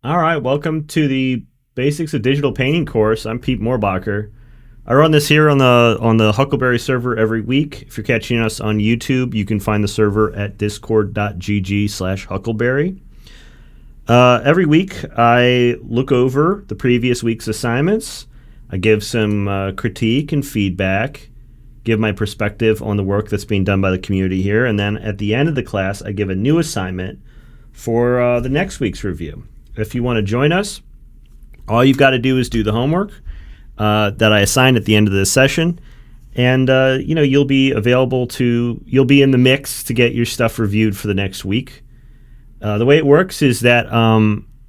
All right, welcome to the Basics of Digital Painting course. I'm Pete Moorbacher. I run this here on the Huckleberry server every week. If you're catching us on YouTube, you can find the server at discord.gg/huckleberry. Every week, I look over the previous week's assignments. I give some critique and feedback, give my perspective on the work that's being done by the community here, and then at the end of the class, I give a new assignment for the next week's review. If you want to join us, all you've got to do is do the homework that I assign at the end of this session, and you'll be in the mix to get your stuff reviewed for the next week. The way it works is that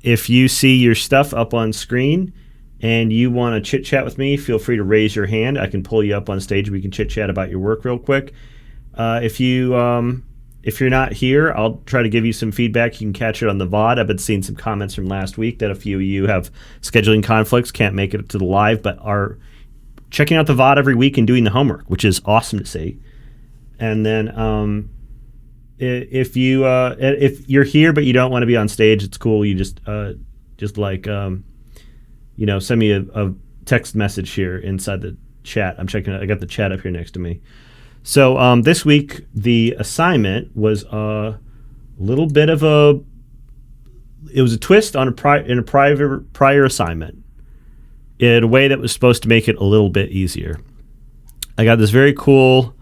if you see your stuff up on screen and you want to chit chat with me, feel free to raise your hand. I can pull you up on stage. We can chit chat about your work real quick. If you're not here, I'll try to give you some feedback. You can catch it on the VOD. I've been seeing some comments from last week that a few of you have scheduling conflicts, can't make it to the live, but are checking out the VOD every week and doing the homework, which is awesome to see. And then if you're here but you don't want to be on stage, it's cool. You just send me a text message here inside the chat. I'm checking it. I got the chat up here next to me. So this week, the assignment was a little bit of a twist on a prior assignment in a way that was supposed to make it a little bit easier. I got this very cool,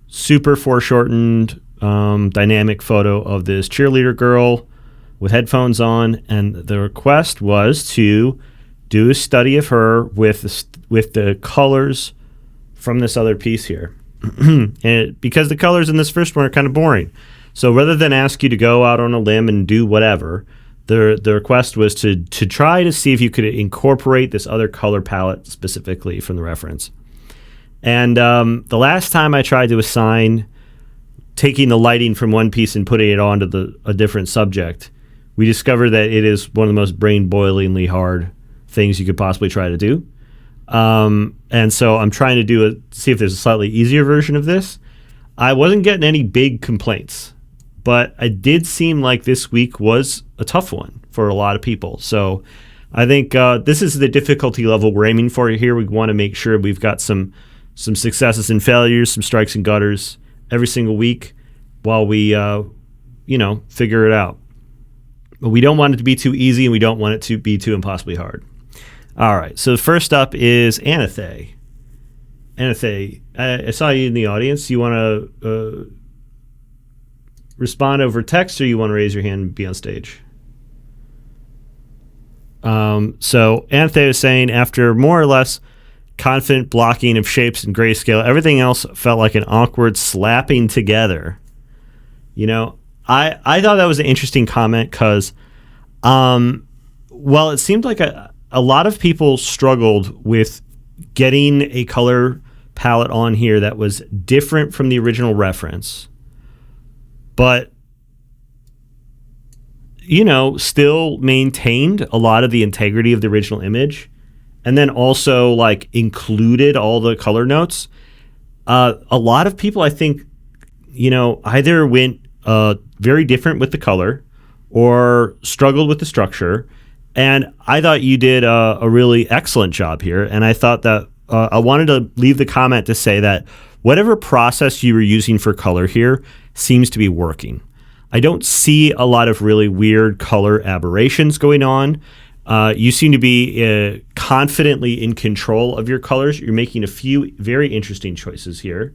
super foreshortened, dynamic photo of this cheerleader girl with headphones on, and the request was to do a study of her with the colors from this other piece here. Because the colors in this first one are kind of boring. So rather than ask you to go out on a limb and do whatever, the request was to try to see if you could incorporate this other color palette specifically from the reference. And the last time I tried to assign taking the lighting from one piece and putting it onto a different subject, we discovered that it is one of the most brain-boilingly hard things you could possibly try to do. And so I'm trying to see if there's a slightly easier version of this. I wasn't getting any big complaints, but it did seem like this week was a tough one for a lot of people. So I think this is the difficulty level we're aiming for here. We want to make sure we've got some successes and failures, some strikes and gutters every single week while we figure it out. But we don't want it to be too easy, and we don't want it to be too impossibly hard. All right, so first up is Anathay. Anathay, I saw you in the audience. You want to respond over text, or you want to raise your hand and be on stage? So Anathay is saying, after more or less confident blocking of shapes and grayscale, everything else felt like an awkward slapping together. I thought that was an interesting comment because, it seemed like a lot of people struggled with getting a color palette on here that was different from the original reference, but, still maintained a lot of the integrity of the original image, and then also included all the color notes. A lot of people, I think, either went very different with the color or struggled with the structure. And I thought you did a really excellent job here. And I thought that I wanted to leave the comment to say that whatever process you were using for color here seems to be working. I don't see a lot of really weird color aberrations going on. You seem to be confidently in control of your colors. You're making a few very interesting choices here,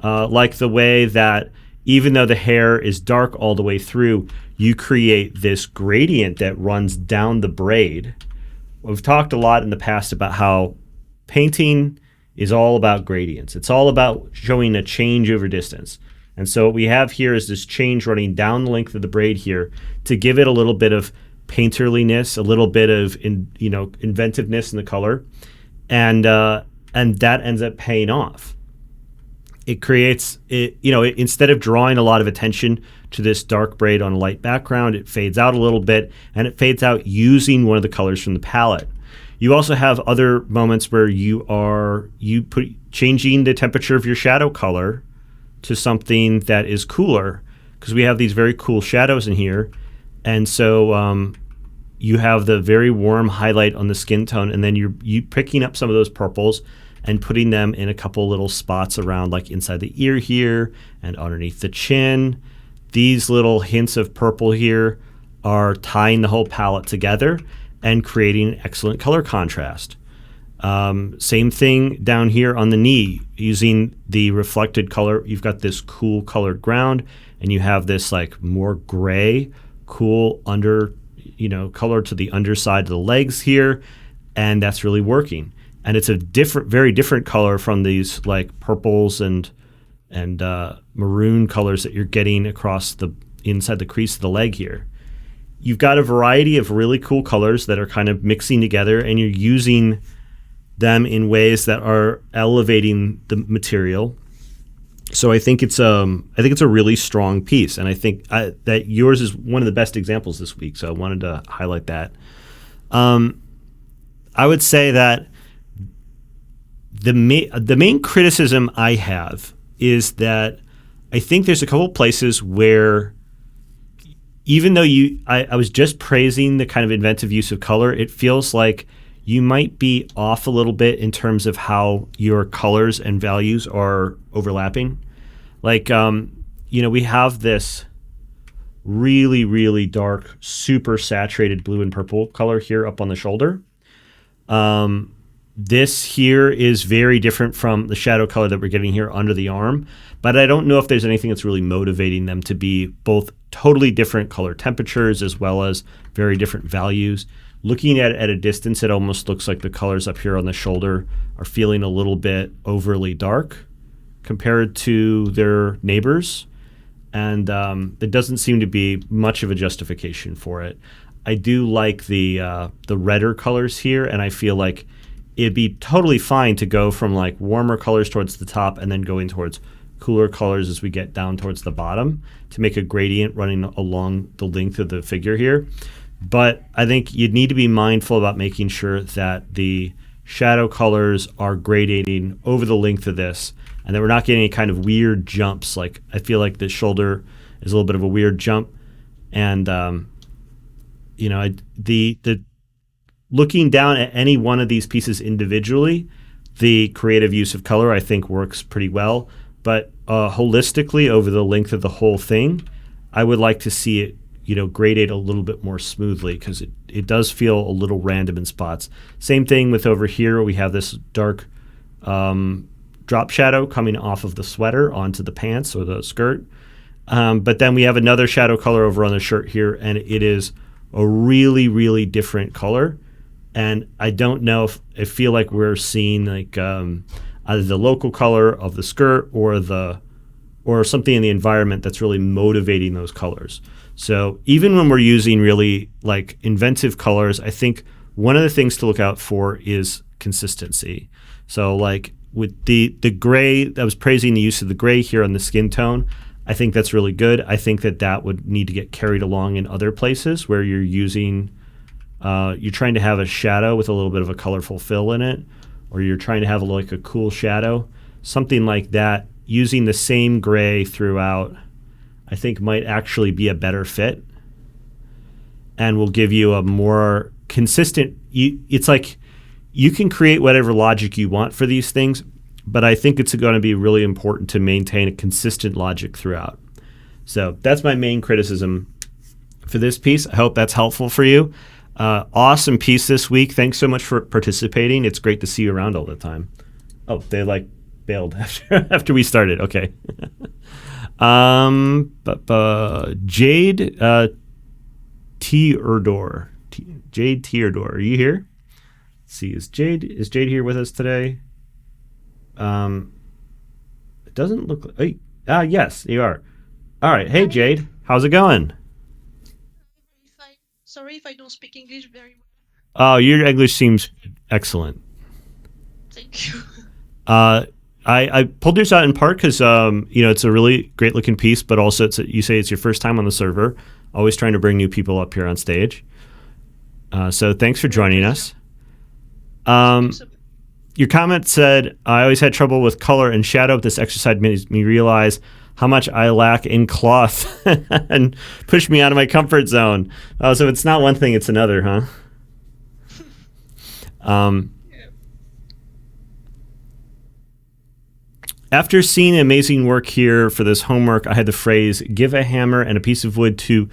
like the way that even though the hair is dark all the way through, you create this gradient that runs down the braid. We've talked a lot in the past about how painting is all about gradients. It's all about showing a change over distance. And so what we have here is this change running down the length of the braid here to give it a little bit of painterliness, a little bit of inventiveness in the color, and that ends up paying off. It creates instead of drawing a lot of attention to this dark braid on a light background, it fades out a little bit, and it fades out using one of the colors from the palette. You also have other moments where changing the temperature of your shadow color to something that is cooler, because we have these very cool shadows in here, and so you have the very warm highlight on the skin tone, and then you picking up some of those purples and putting them in a couple little spots around, like inside the ear here and underneath the chin. These little hints of purple here are tying the whole palette together and creating excellent color contrast. Same thing down here on the knee, using the reflected color. You've got this cool colored ground, and you have this like more gray, cool color to the underside of the legs here, and that's really working. And it's a very different color from these like purples and maroon colors that you're getting across the inside the crease of the leg here. You've got a variety of really cool colors that are kind of mixing together, and you're using them in ways that are elevating the material. So I think it's a really strong piece, and I think that yours is one of the best examples this week. So I wanted to highlight that. I would say that the main criticism I have is that I think there's a couple places where, even though I was just praising the kind of inventive use of color, it feels like you might be off a little bit in terms of how your colors and values are overlapping. Like, we have this really, really dark, super saturated blue and purple color here up on the shoulder. This here is very different from the shadow color that we're getting here under the arm, but I don't know if there's anything that's really motivating them to be both totally different color temperatures as well as very different values. Looking at it at a distance, it almost looks like the colors up here on the shoulder are feeling a little bit overly dark compared to their neighbors, and there doesn't seem to be much of a justification for it. I do like the redder colors here, and I feel like it'd be totally fine to go from like warmer colors towards the top and then going towards cooler colors as we get down towards the bottom to make a gradient running along the length of the figure here. But I think you'd need to be mindful about making sure that the shadow colors are gradating over the length of this, and that we're not getting any kind of weird jumps. Like, I feel like the shoulder is a little bit of a weird jump, and the looking down at any one of these pieces individually, the creative use of color I think works pretty well. But holistically, over the length of the whole thing, I would like to see it gradate a little bit more smoothly, because it does feel a little random in spots. Same thing with over here. We have this dark drop shadow coming off of the sweater onto the pants or the skirt. But then we have another shadow color over on the shirt here, and it is a really, really different color. And I don't know if I feel like we're seeing like either the local color of the skirt or something in the environment that's really motivating those colors. So even when we're using really like inventive colors, I think one of the things to look out for is consistency. So like with the gray, I was praising the use of the gray here on the skin tone. I think that's really good. I think that would need to get carried along in other places where you're using, you're trying to have a shadow with a little bit of a colorful fill in it, or you're trying to have like a cool shadow, something like that. Using the same gray throughout, I think might actually be a better fit, and will give you a more consistent. It's like you can create whatever logic you want for these things, but I think it's going to be really important to maintain a consistent logic throughout. So that's my main criticism for this piece. I hope that's helpful for you. Awesome piece this week. Thanks so much for participating. It's great to see you around all the time. Oh, they like bailed after we started. Okay. Jade Teardor. Jade Teardor. Are you here? Let's see. Is Jade here with us today? It doesn't look like. Yes, you are. All right. Hey, Jade. How's it going? Sorry if I don't speak English very well. Oh, your English seems excellent. Thank you. I pulled yours out in part because it's a really great looking piece, but also you say it's your first time on the server. Always trying to bring new people up here on stage. So thanks for joining us. Your comment said, I always had trouble with color and shadow. This exercise made me realize how much I lack in cloth and push me out of my comfort zone. Oh, so it's not one thing, it's another, huh? Yeah. After seeing amazing work here for this homework, I had the phrase, give a hammer and a piece of wood to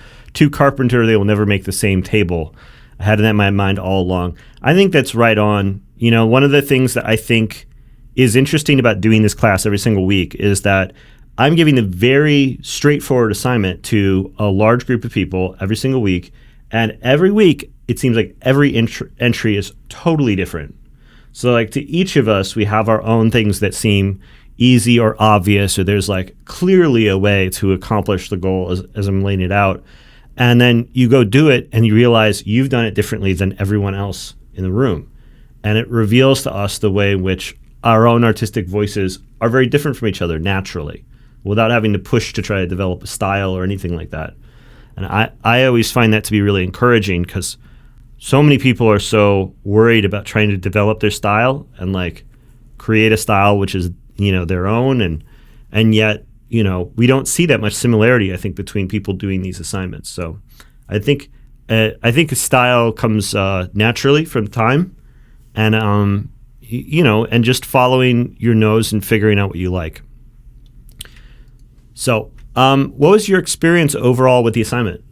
carpenter, they will never make the same table. I had that in my mind all along. I think that's right on. You know, one of the things that I think is interesting about doing this class every single week is that I'm giving a very straightforward assignment to a large group of people every single week. And every week, it seems like every entry is totally different. So like to each of us, we have our own things that seem easy or obvious, or there's like clearly a way to accomplish the goal as I'm laying it out. And then you go do it and you realize you've done it differently than everyone else in the room. And it reveals to us the way in which our own artistic voices are very different from each other naturally, without having to push to try to develop a style or anything like that. And I always find that to be really encouraging because so many people are so worried about trying to develop their style and like create a style which is, you know, their own. And yet, you know, we don't see that much similarity, I think, between people doing these assignments. So I think a style comes naturally from time and, you know, and just following your nose and figuring out what you like. So what was your experience overall with the assignment?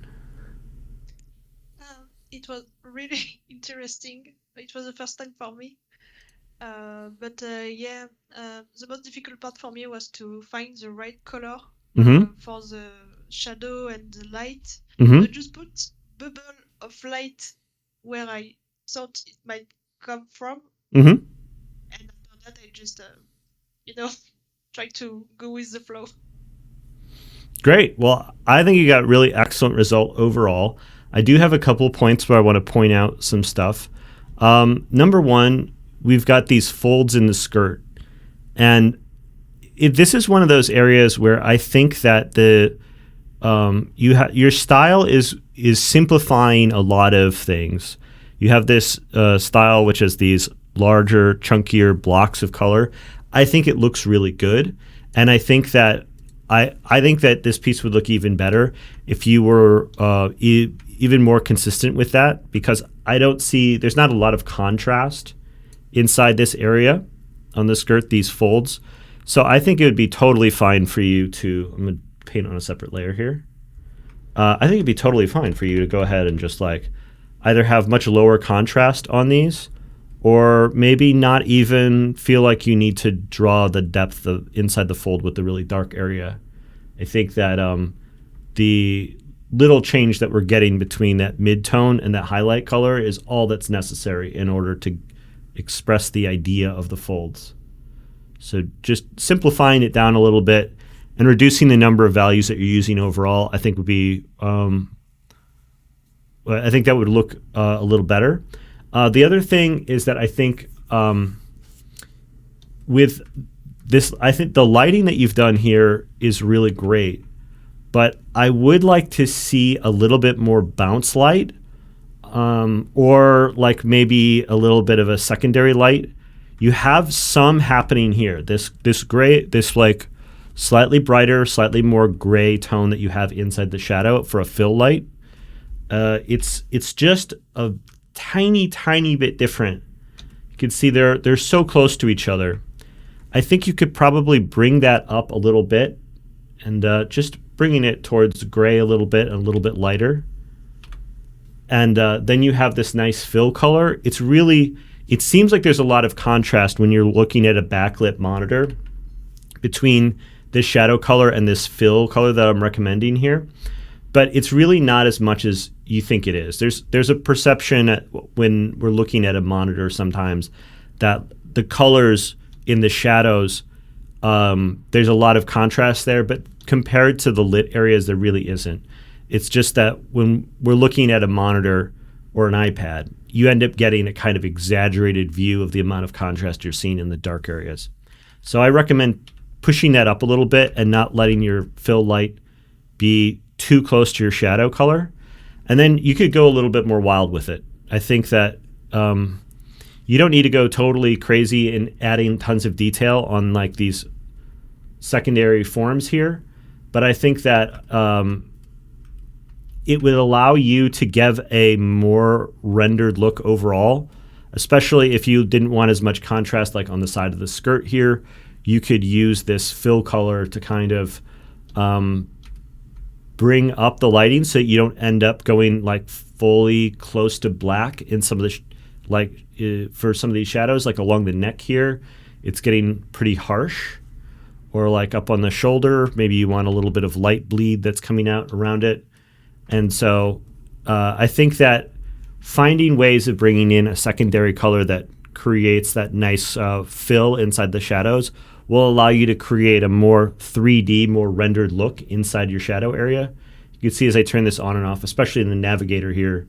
It was really interesting. It was the first time for me. But yeah, the most difficult part for me was to find the right color Mm-hmm. for the shadow and the light. Mm-hmm. I just put bubble of light where I thought it might come from, Mm-hmm. and after that I just, you know, try to go with the flow. Great. Well, I think you got a really excellent result overall. I do have a couple of points where I want to point out some stuff. Number one, we've got these folds in the skirt. And this is one of those areas where I think that your style is simplifying a lot of things. You have this style which is these larger, chunkier blocks of color. I think it looks really good. And I think that I think that this piece would look even better if you were even more consistent with that, because I don't see, there's not a lot of contrast inside this area on the skirt, these folds. So I think it would be totally fine for you to, I'm going to paint on a separate layer here. I think it'd be totally fine for you to go ahead and just like either have much lower contrast on these, or maybe not even feel like you need to draw the depth inside the fold with the really dark area. I think that the little change that we're getting between that mid-tone and that highlight color is all that's necessary in order to express the idea of the folds. So just simplifying it down a little bit and reducing the number of values that you're using overall, I think would be, I think that would look a little better. The other thing is that I think with this, I think the lighting that you've done here is really great, but I would like to see a little bit more bounce light, or like maybe a little bit of a secondary light. You have some happening here. This gray, this like slightly brighter, slightly more gray tone that you have inside the shadow for a fill light. It's just a tiny bit different. You can see they're so close to each other. I think you could probably bring that up a little bit and just bringing it towards gray a little bit and a little bit lighter. And then you have this nice fill color. It seems like there's a lot of contrast when you're looking at a backlit monitor between this shadow color and this fill color that I'm recommending here. But it's really not as much as you think it is. There's a perception when we're looking at a monitor sometimes that the colors in the shadows, there's a lot of contrast there, but compared to the lit areas, there really isn't. It's just that when we're looking at a monitor or an iPad, you end up getting a kind of exaggerated view of the amount of contrast you're seeing in the dark areas. So I recommend pushing that up a little bit and not letting your fill light be too close to your shadow color. And then you could go a little bit more wild with it. I think that you don't need to go totally crazy in adding tons of detail on like these secondary forms here. but I think that it would allow you to give a more rendered look overall, especially if you didn't want as much contrast like on the side of the skirt here. You could use this fill color to kind of bring up the lighting so you don't end up going like fully close to black in some of the for some of these shadows, like along the neck here, it's getting pretty harsh. Or like up on the shoulder, maybe you want a little bit of light bleed that's coming out around it. And so I think that finding ways of bringing in a secondary color that creates that nice fill inside the shadows will allow you to create a more 3D, more rendered look inside your shadow area. You can see as I turn this on and off, especially in the navigator here,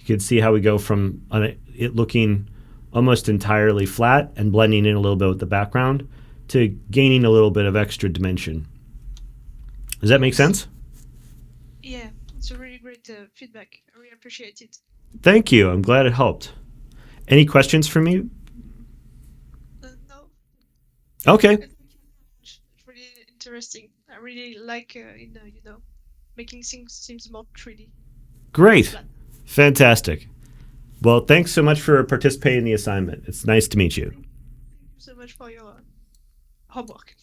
you can see how we go from it looking almost entirely flat and blending in a little bit with the background to gaining a little bit of extra dimension. Does that make sense? Yeah, it's a really great feedback. I really appreciate it. Thank you. I'm glad it helped. Any questions for me? No. Okay. It's really interesting. I really like making things seems more 3D. Great. Flat. Fantastic. Well, thanks so much for participating in the assignment. It's nice to meet you. Thank you so much for your homework.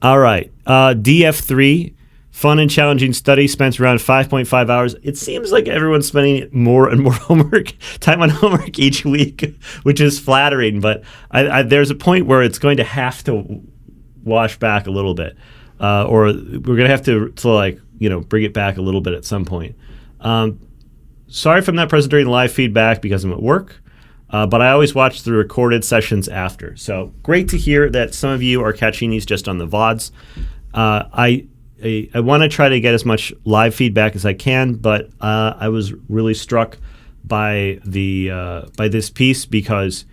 All right. DF3, fun and challenging study, spent around 5.5 hours. It seems like everyone's spending more and more time on homework each week, which is flattering. But there's a point where it's going to have to wash back a little bit, or we're going to have to bring it back a little bit at some point. Sorry if I'm not present during live feedback because I'm at work. But I always watch the recorded sessions after. So great to hear that some of you are catching these just on the VODs. I want to try to get as much live feedback as I can, but I was really struck by this piece because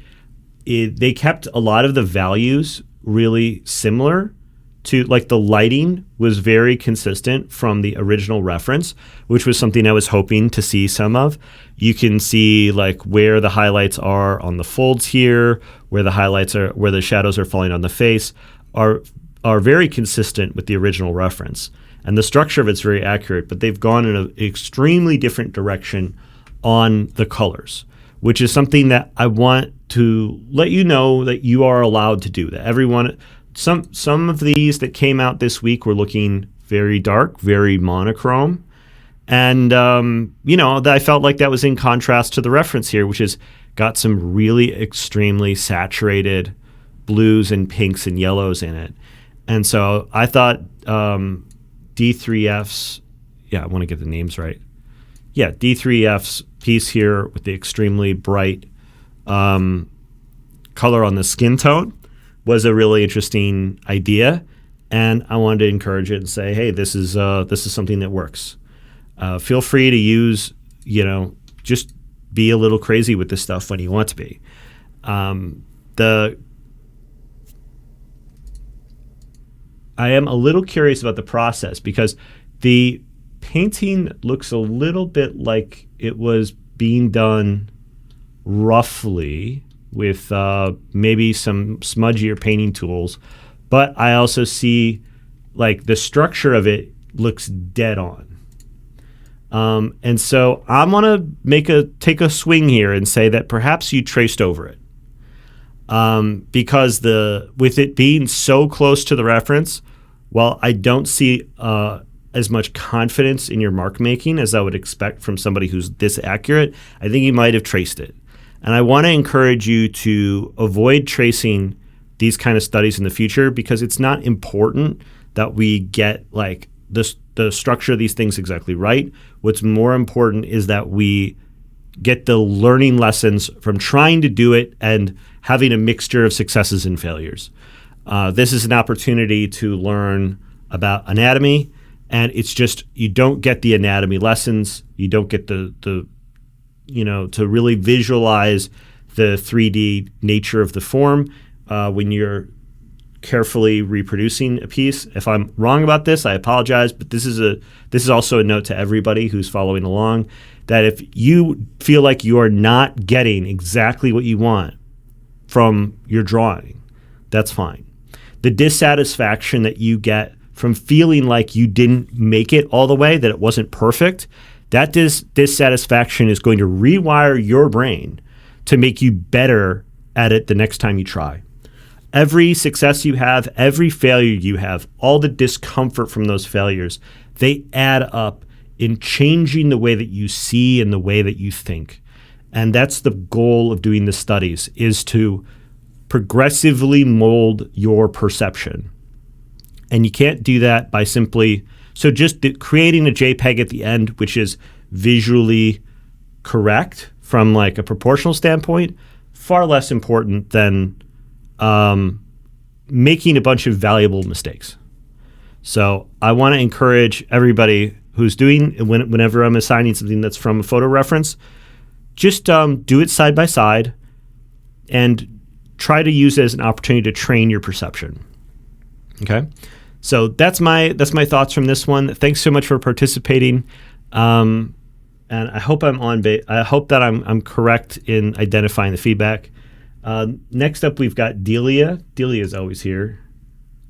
they kept a lot of the values really similar to, like, the lighting was very consistent from the original reference, which was something I was hoping to see some of. You can see like where the highlights are on the folds here, where the shadows are falling on the face are very consistent with the original reference. And the structure of it's very accurate, but they've gone in an extremely different direction on the colors, which is something that I want to let you know that you are allowed to do. That everyone, some of these that came out this week were looking very dark, very monochrome. And, I felt like that was in contrast to the reference here, which has got some really extremely saturated blues and pinks and yellows in it. And so I thought D3F's, I want to get the names right. Yeah, D3F's piece here with the extremely bright color on the skin tone was a really interesting idea, and I wanted to encourage it and say, hey, this is something that works. Feel free to use, just be a little crazy with this stuff when you want to be. I am a little curious about the process because the painting looks a little bit like it was being done roughly with maybe some smudgier painting tools, but I also see like the structure of it looks dead on. And so I'm gonna take a swing here and say that perhaps you traced over it, because with it being so close to the reference, while I don't see as much confidence in your mark making as I would expect from somebody who's this accurate, I think you might have traced it. And I want to encourage you to avoid tracing these kind of studies in the future because it's not important that we get like the structure of these things exactly right. What's more important is that we get the learning lessons from trying to do it and having a mixture of successes and failures. This is an opportunity to learn about anatomy, and it's just you don't get the anatomy lessons. You don't get to really visualize the 3D nature of the form when you're carefully reproducing a piece. If I'm wrong about this, I apologize, but this is also a note to everybody who's following along that if you feel like you are not getting exactly what you want from your drawing, that's fine. The dissatisfaction that you get from feeling like you didn't make it all the way, that it wasn't perfect, that dissatisfaction is going to rewire your brain to make you better at it the next time you try. Every success you have, every failure you have, all the discomfort from those failures, they add up in changing the way that you see and the way that you think. And that's the goal of doing the studies, is to progressively mold your perception. And you can't do that by simply, so just creating a JPEG at the end, which is visually correct from like a proportional standpoint, far less important than making a bunch of valuable mistakes. So I want to encourage everybody who's doing, whenever I'm assigning something that's from a photo reference, just do it side by side and try to use it as an opportunity to train your perception. Okay, so that's my thoughts from this one. Thanks so much for participating, and I hope I hope that I'm correct in identifying the feedback. Next up, we've got Delia. Delia is always here,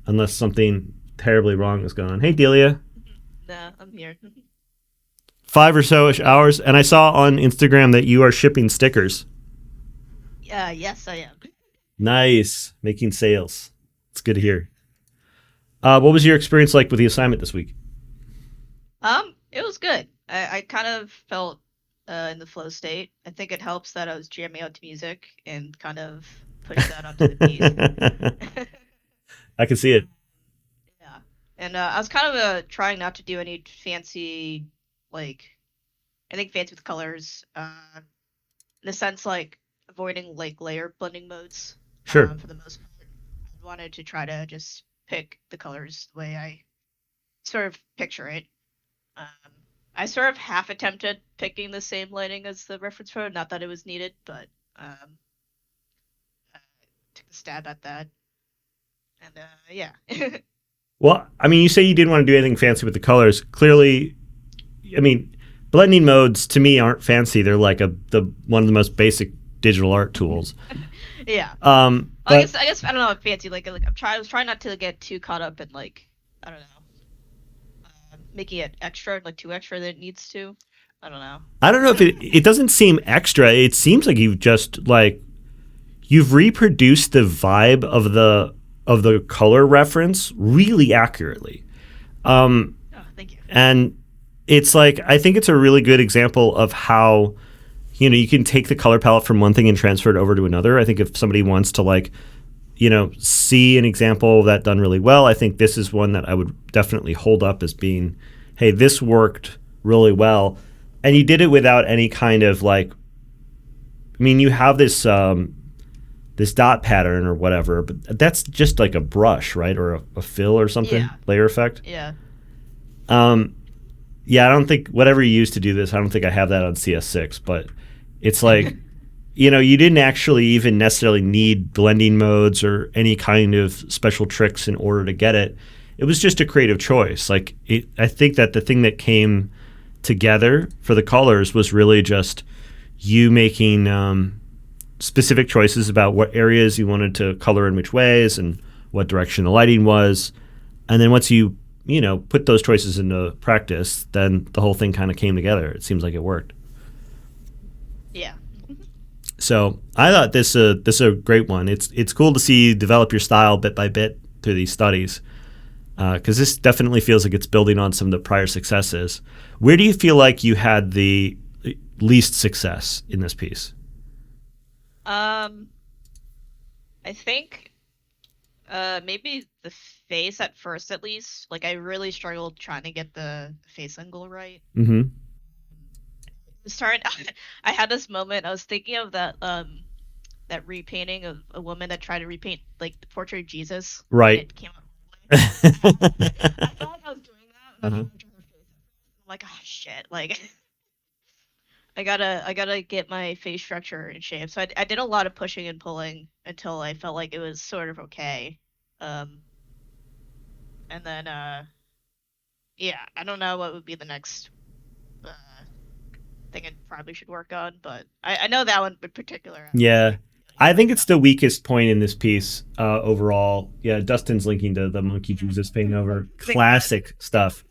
unless something terribly wrong is going on. Hey, Delia. Nah, I'm here. 5 or so-ish hours, and I saw on Instagram that you are shipping stickers. Yes, I am. Nice. Making sales. It's good to hear. What was your experience like with the assignment this week? It was good. I kind of felt in the flow state. I think it helps that I was jamming out to music and kind of pushed that onto the piece. I can see it. Yeah. And I was kind of trying not to do any fancy, like, I think fancy with colors, in a sense, like, avoiding, like, layer blending modes. Sure. For the most part. I wanted to try to just pick the colors the way I sort of picture it. I sort of half attempted picking the same lighting as the reference photo, not that it was needed, but I took a stab at that. And yeah. Well, I mean, you say you didn't want to do anything fancy with the colors. Clearly, I mean, blending modes to me aren't fancy. They're like one of the most basic digital art tools. Yeah. But I guess I don't know if fancy I was trying not to get too caught up in like, I don't know, making it extra, like too extra than it needs to. I don't know. I don't know if it doesn't seem extra. It seems like you've reproduced the vibe of the color reference really accurately. Oh, thank you. And it's like, I think it's a really good example of how, you can take the color palette from one thing and transfer it over to another. I think if somebody wants to see an example of that done really well, I think this is one that I would definitely hold up as being, hey, this worked really well. And you did it without any kind of you have this this dot pattern or whatever, but that's just like a brush, right? Or a fill or something, Yeah. layer effect. Yeah. Yeah, I don't think whatever you use to do this, I don't think I have that on CS6, but it's like, you didn't actually even necessarily need blending modes or any kind of special tricks in order to get it. It was just a creative choice. I think that the thing that came together for the colors was really just you making specific choices about what areas you wanted to color in which ways and what direction the lighting was. And then once you put those choices into practice, then the whole thing kind of came together. It seems like it worked. Yeah. So I thought this is a great one. It's cool to see you develop your style bit by bit through these studies, because this definitely feels like it's building on some of the prior successes. Where do you feel like you had the least success in this piece? I think maybe the face at first, at least. Like, I really struggled trying to get the face angle right. Mm-hmm. I had this moment. I was thinking of that repainting of a woman that tried to repaint like the portrait of Jesus. Right. And it came out wrong. I felt like I was doing that. And Uh-huh. I'm like, oh shit! Like, I gotta get my face structure in shape. So I did a lot of pushing and pulling until I felt like it was sort of okay. And then yeah, I don't know what would be the next thing I probably should work on, but I know that one in particular. Yeah. I think it's the weakest point in this piece overall. Yeah, Dustin's linking to the Monkey Jesus paint over. Classic stuff.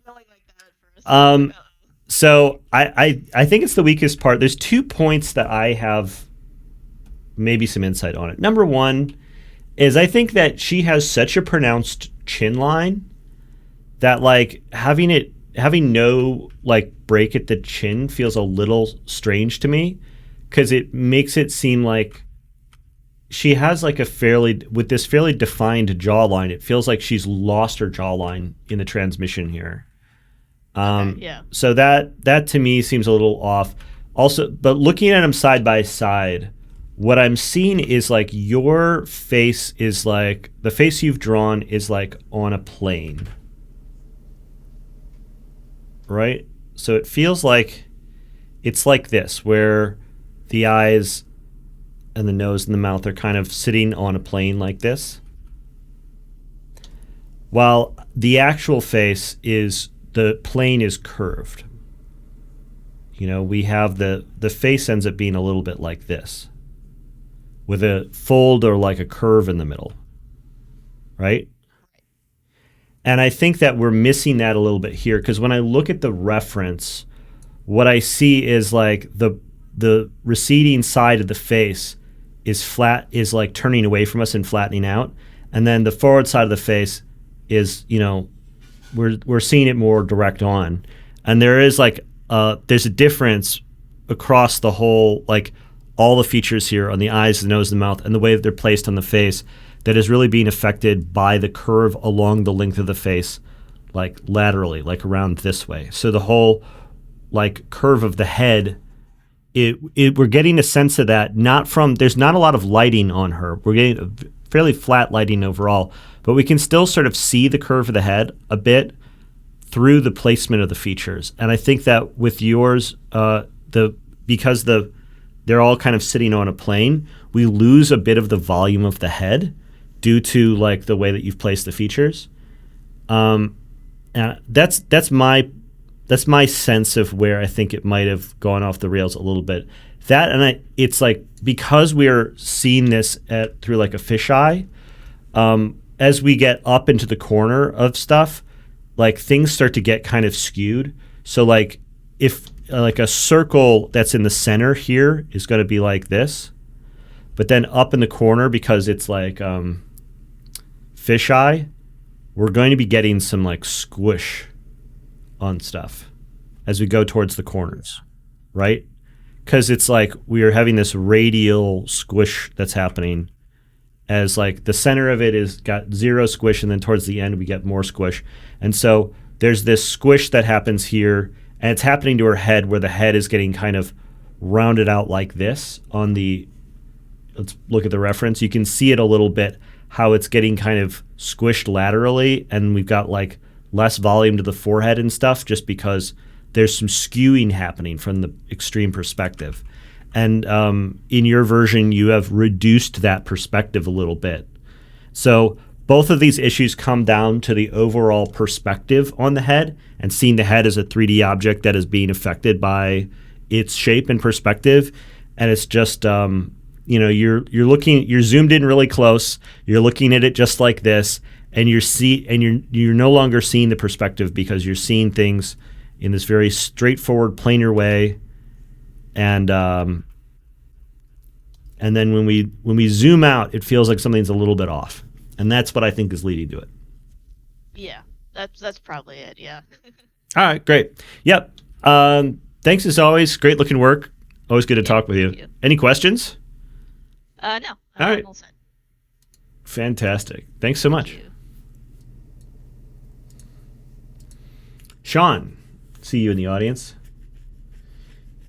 Feeling like that at first. Um, So I think it's the weakest part. There's 2 points that I have maybe some insight on it. Number one is I think that she has such a pronounced chin line that like having no like break at the chin feels a little strange to me because it makes it seem like she has like with this fairly defined jawline. It feels like she's lost her jawline in the transmission here. Yeah. So that to me seems a little off. Also, but looking at them side by side, what I'm seeing is like your face is like the face you've drawn is like on a plane, right? So it feels like it's like this, where the eyes and the nose and the mouth are kind of sitting on a plane like this, while the actual face is the plane is curved. You know, we have the face ends up being a little bit like this, with a fold or like a curve in the middle, right? And I think that we're missing that a little bit here because when I look at the reference, what I see is like the receding side of the face is like turning away from us and flattening out, and then the forward side of the face is, you know, we're seeing it more direct on, and there is like there's a difference across the whole, like all the features here on the eyes, the nose, the mouth, and the way that they're placed on the face that is really being affected by the curve along the length of the face, like laterally, like around this way. So the whole like curve of the head, we're getting a sense of that, there's not a lot of lighting on her. We're getting a fairly flat lighting overall, but we can still sort of see the curve of the head a bit through the placement of the features. And I think that with yours, because they're all kind of sitting on a plane, we lose a bit of the volume of the head due to like the way that you've placed the features. And that's my sense of where I think it might have gone off the rails a little bit. It's like because we're seeing this through like a fisheye, as we get up into the corner of stuff, like things start to get kind of skewed. So like if like a circle that's in the center here is going to be like this, but then up in the corner, because it's like fisheye, we're going to be getting some like squish on stuff as we go towards the corners, right? Because it's like we are having this radial squish that's happening as like the center of it is got zero squish, and then towards the end we get more squish. And so there's this squish that happens here, and it's happening to her head where the head is getting kind of rounded out like this on the, let's look at the reference. You can see it a little bit, how it's getting kind of squished laterally, and we've got like less volume to the forehead and stuff just because there's some skewing happening from the extreme perspective. And in your version, you have reduced that perspective a little bit. So both of these issues come down to the overall perspective on the head and seeing the head as a 3D object that is being affected by its shape and perspective. And it's just, you're zoomed in really close. You're looking at it just like this, and you're no longer seeing the perspective because you're seeing things in this very straightforward, planar way. And then when we zoom out, it feels like something's a little bit off, and that's what I think is leading to it. Yeah, that's probably it. Yeah. All right, great. Yep. Thanks as always. Great looking work. Always good to talk with you. Any questions? No. All right. All set. Fantastic. Thanks so much. Thank you. Sean, see you in the audience.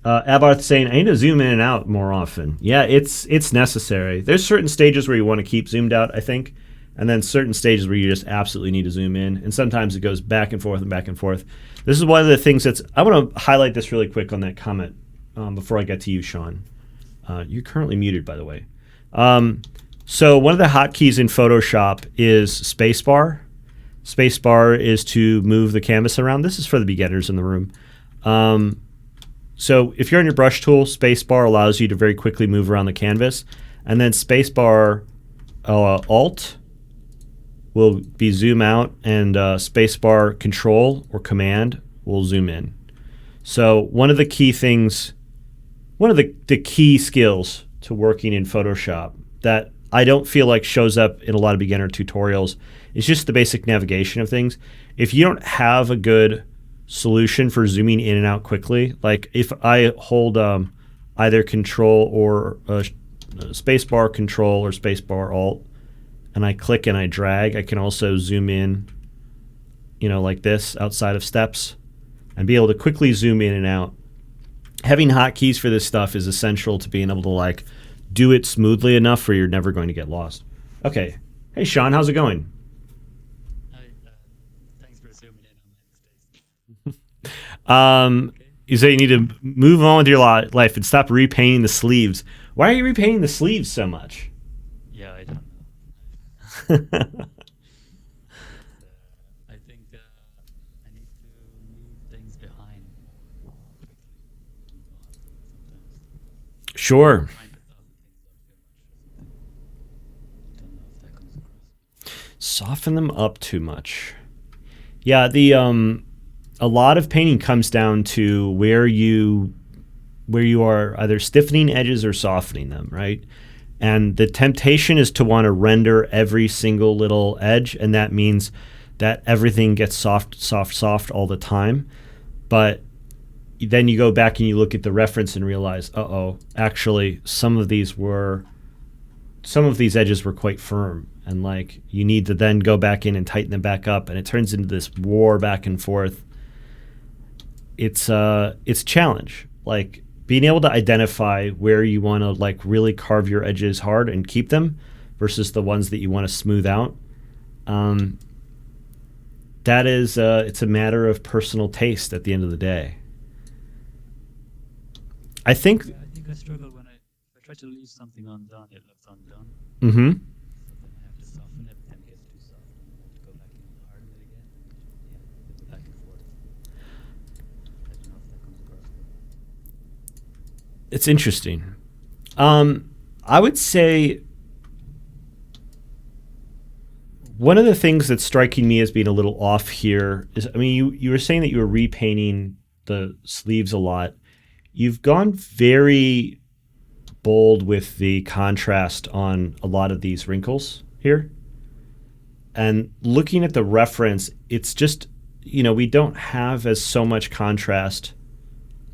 Abarth saying, I need to zoom in and out more often. Yeah, it's necessary. There's certain stages where you want to keep zoomed out, I think, and then certain stages where you just absolutely need to zoom in, and sometimes it goes back and forth and back and forth. This is one of the things I want to highlight this really quick on that comment before I get to you, Sean. You're currently muted, by the way. So one of the hotkeys in Photoshop is spacebar. Spacebar is to move the canvas around. This is for the beginners in the room. So if you're on your brush tool, spacebar allows you to very quickly move around the canvas, and then spacebar alt will be zoom out, and spacebar control or command will zoom in. So one of the key things, one of the key skills to working in Photoshop that I don't feel like shows up in a lot of beginner tutorials is just the basic navigation of things. If you don't have a good solution for zooming in and out quickly, like if I hold either control or spacebar control or spacebar alt, and I click and I drag, I can also zoom in, like this outside of steps and be able to quickly zoom in and out. Having hotkeys for this stuff is essential to being able to do it smoothly enough where you're never going to get lost. Okay. Hey, Sean, how's it going? Thanks for zooming in on my mistakes. You say you need to move on with your life and stop repainting the sleeves. Why are you repainting the sleeves so much? Yeah, I don't know. I think I need to leave things behind. Sure. Soften them up too much. Yeah, a lot of painting comes down to where you are either stiffening edges or softening them, right? And the temptation is to want to render every single little edge, and that means that everything gets soft, soft, soft all the time. But then you go back and you look at the reference and realize, actually some of these edges were quite firm, and you need to then go back in and tighten them back up, and it turns into this war back and forth. It's a challenge. Being able to identify where you want to really carve your edges hard and keep them versus the ones that you want to smooth out. That is, it's a matter of personal taste at the end of the day. I think I struggle when I try to leave something undone, it looks undone. Mm-hmm. So then I have to soften it, and it gets too soft, and I have to go back and harden it again. Yeah, it's back and forth. I don't know if that comes across. It's interesting. I would say one of the things that's striking me as being a little off here is, you were saying that you were repainting the sleeves a lot. You've gone very bold with the contrast on a lot of these wrinkles here. And looking at the reference, it's just, we don't have as so much contrast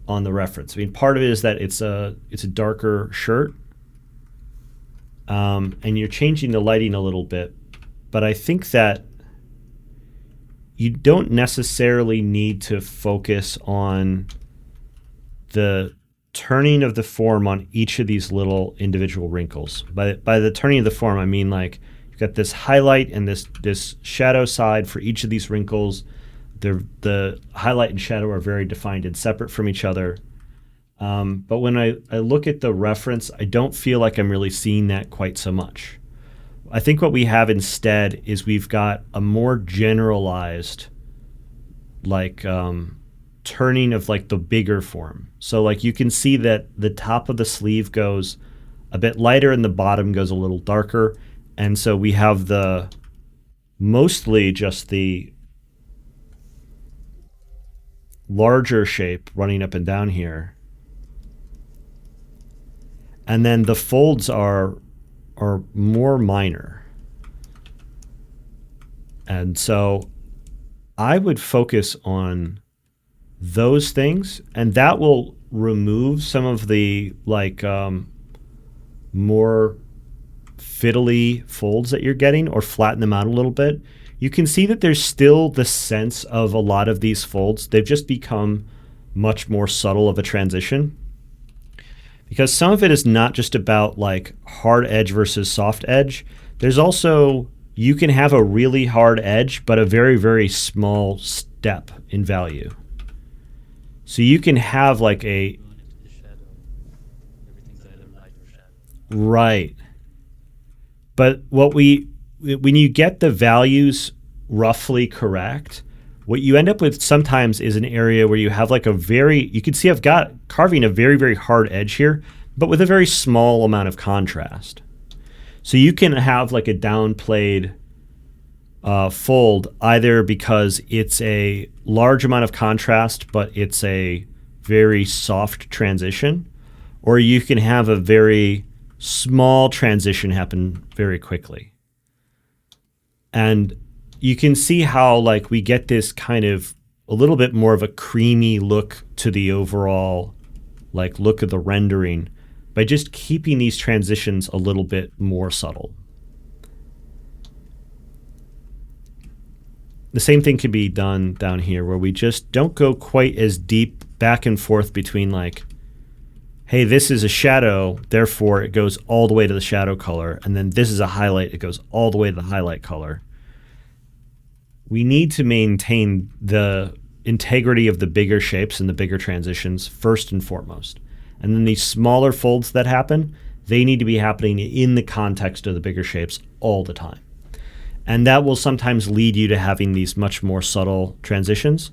on the reference. Part of it is that it's a darker shirt, and you're changing the lighting a little bit. But I think that you don't necessarily need to focus on the turning of the form on each of these little individual wrinkles. By the turning of the form, I mean you've got this highlight and this shadow side for each of these wrinkles. The highlight and shadow are very defined and separate from each other. But when I look at the reference, I don't feel like I'm really seeing that quite so much. I think what we have instead is we've got a more generalized turning of the bigger form. So you can see that the top of the sleeve goes a bit lighter and the bottom goes a little darker. And so we have mostly just the larger shape running up and down here. And then the folds are more minor. And so I would focus on those things, and that will remove some of the more fiddly folds that you're getting, or flatten them out a little bit. You can see that there's still the sense of a lot of these folds. They've just become much more subtle of a transition, because some of it is not just about hard edge versus soft edge. There's also, you can have a really hard edge but a very, very small step in value. So you can have Going into the shadow, everything's either light or shadow. right. But when you get the values roughly correct, what you end up with sometimes is an area where you have like you can see I've got carving a very, very hard edge here, but with a very small amount of contrast. So you can have like a downplayed fold either because it's a large amount of contrast, but it's a very soft transition, or you can have a very small transition happen very quickly. And you can see how like we get this kind of a little bit more of a creamy look to the overall like look of the rendering by just keeping these transitions a little bit more subtle. The same thing can be done down here where we just don't go quite as deep back and forth between like, hey, this is a shadow, therefore it goes all the way to the shadow color, and then this is a highlight, it goes all the way to the highlight color. We need to maintain the integrity of the bigger shapes and the bigger transitions first and foremost. And then these smaller folds that happen, they need to be happening in the context of the bigger shapes all the time. And that will sometimes lead you to having these much more subtle transitions.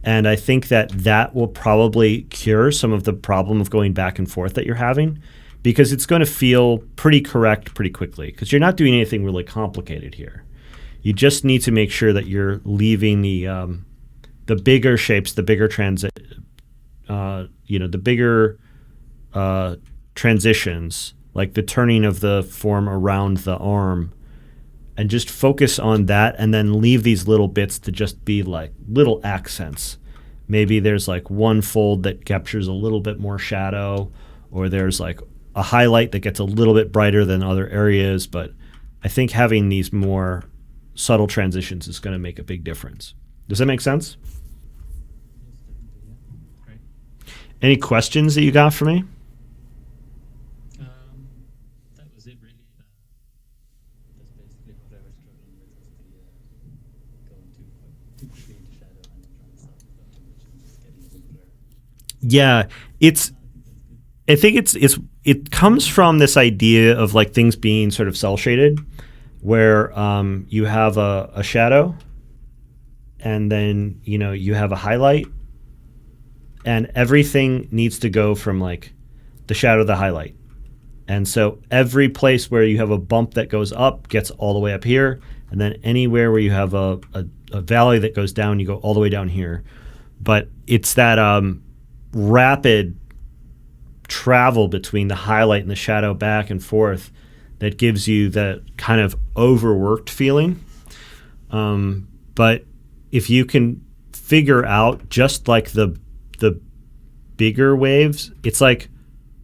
And I think that will probably cure some of the problem of going back and forth that you're having, because it's going to feel pretty correct pretty quickly, because you're not doing anything really complicated here. You just need to make sure that you're leaving the bigger shapes, the bigger the bigger transitions, like the turning of the form around the arm, and just focus on that, and then leave these little bits to just be like little accents. Maybe there's like one fold that captures a little bit more shadow, or there's like a highlight that gets a little bit brighter than other areas. But I think having these more subtle transitions is going to make a big difference. Does that make sense? Yes, definitely, yeah. Great. Any questions that you got for me? That was it, really. That's basically what I was struggling with, was the going too quickly into shadow and then trying to stop without too much and just getting a bit blur. Yeah, I think it comes from this idea of like things being sort of cell shaded, where you have a shadow, and then you have a highlight, and everything needs to go from like the shadow to the highlight. And so every place where you have a bump that goes up gets all the way up here, and then anywhere where you have a valley that goes down, you go all the way down here. But it's that rapid travel between the highlight and the shadow back and forth that gives you that kind of overworked feeling. But if you can figure out just like the bigger waves, it's like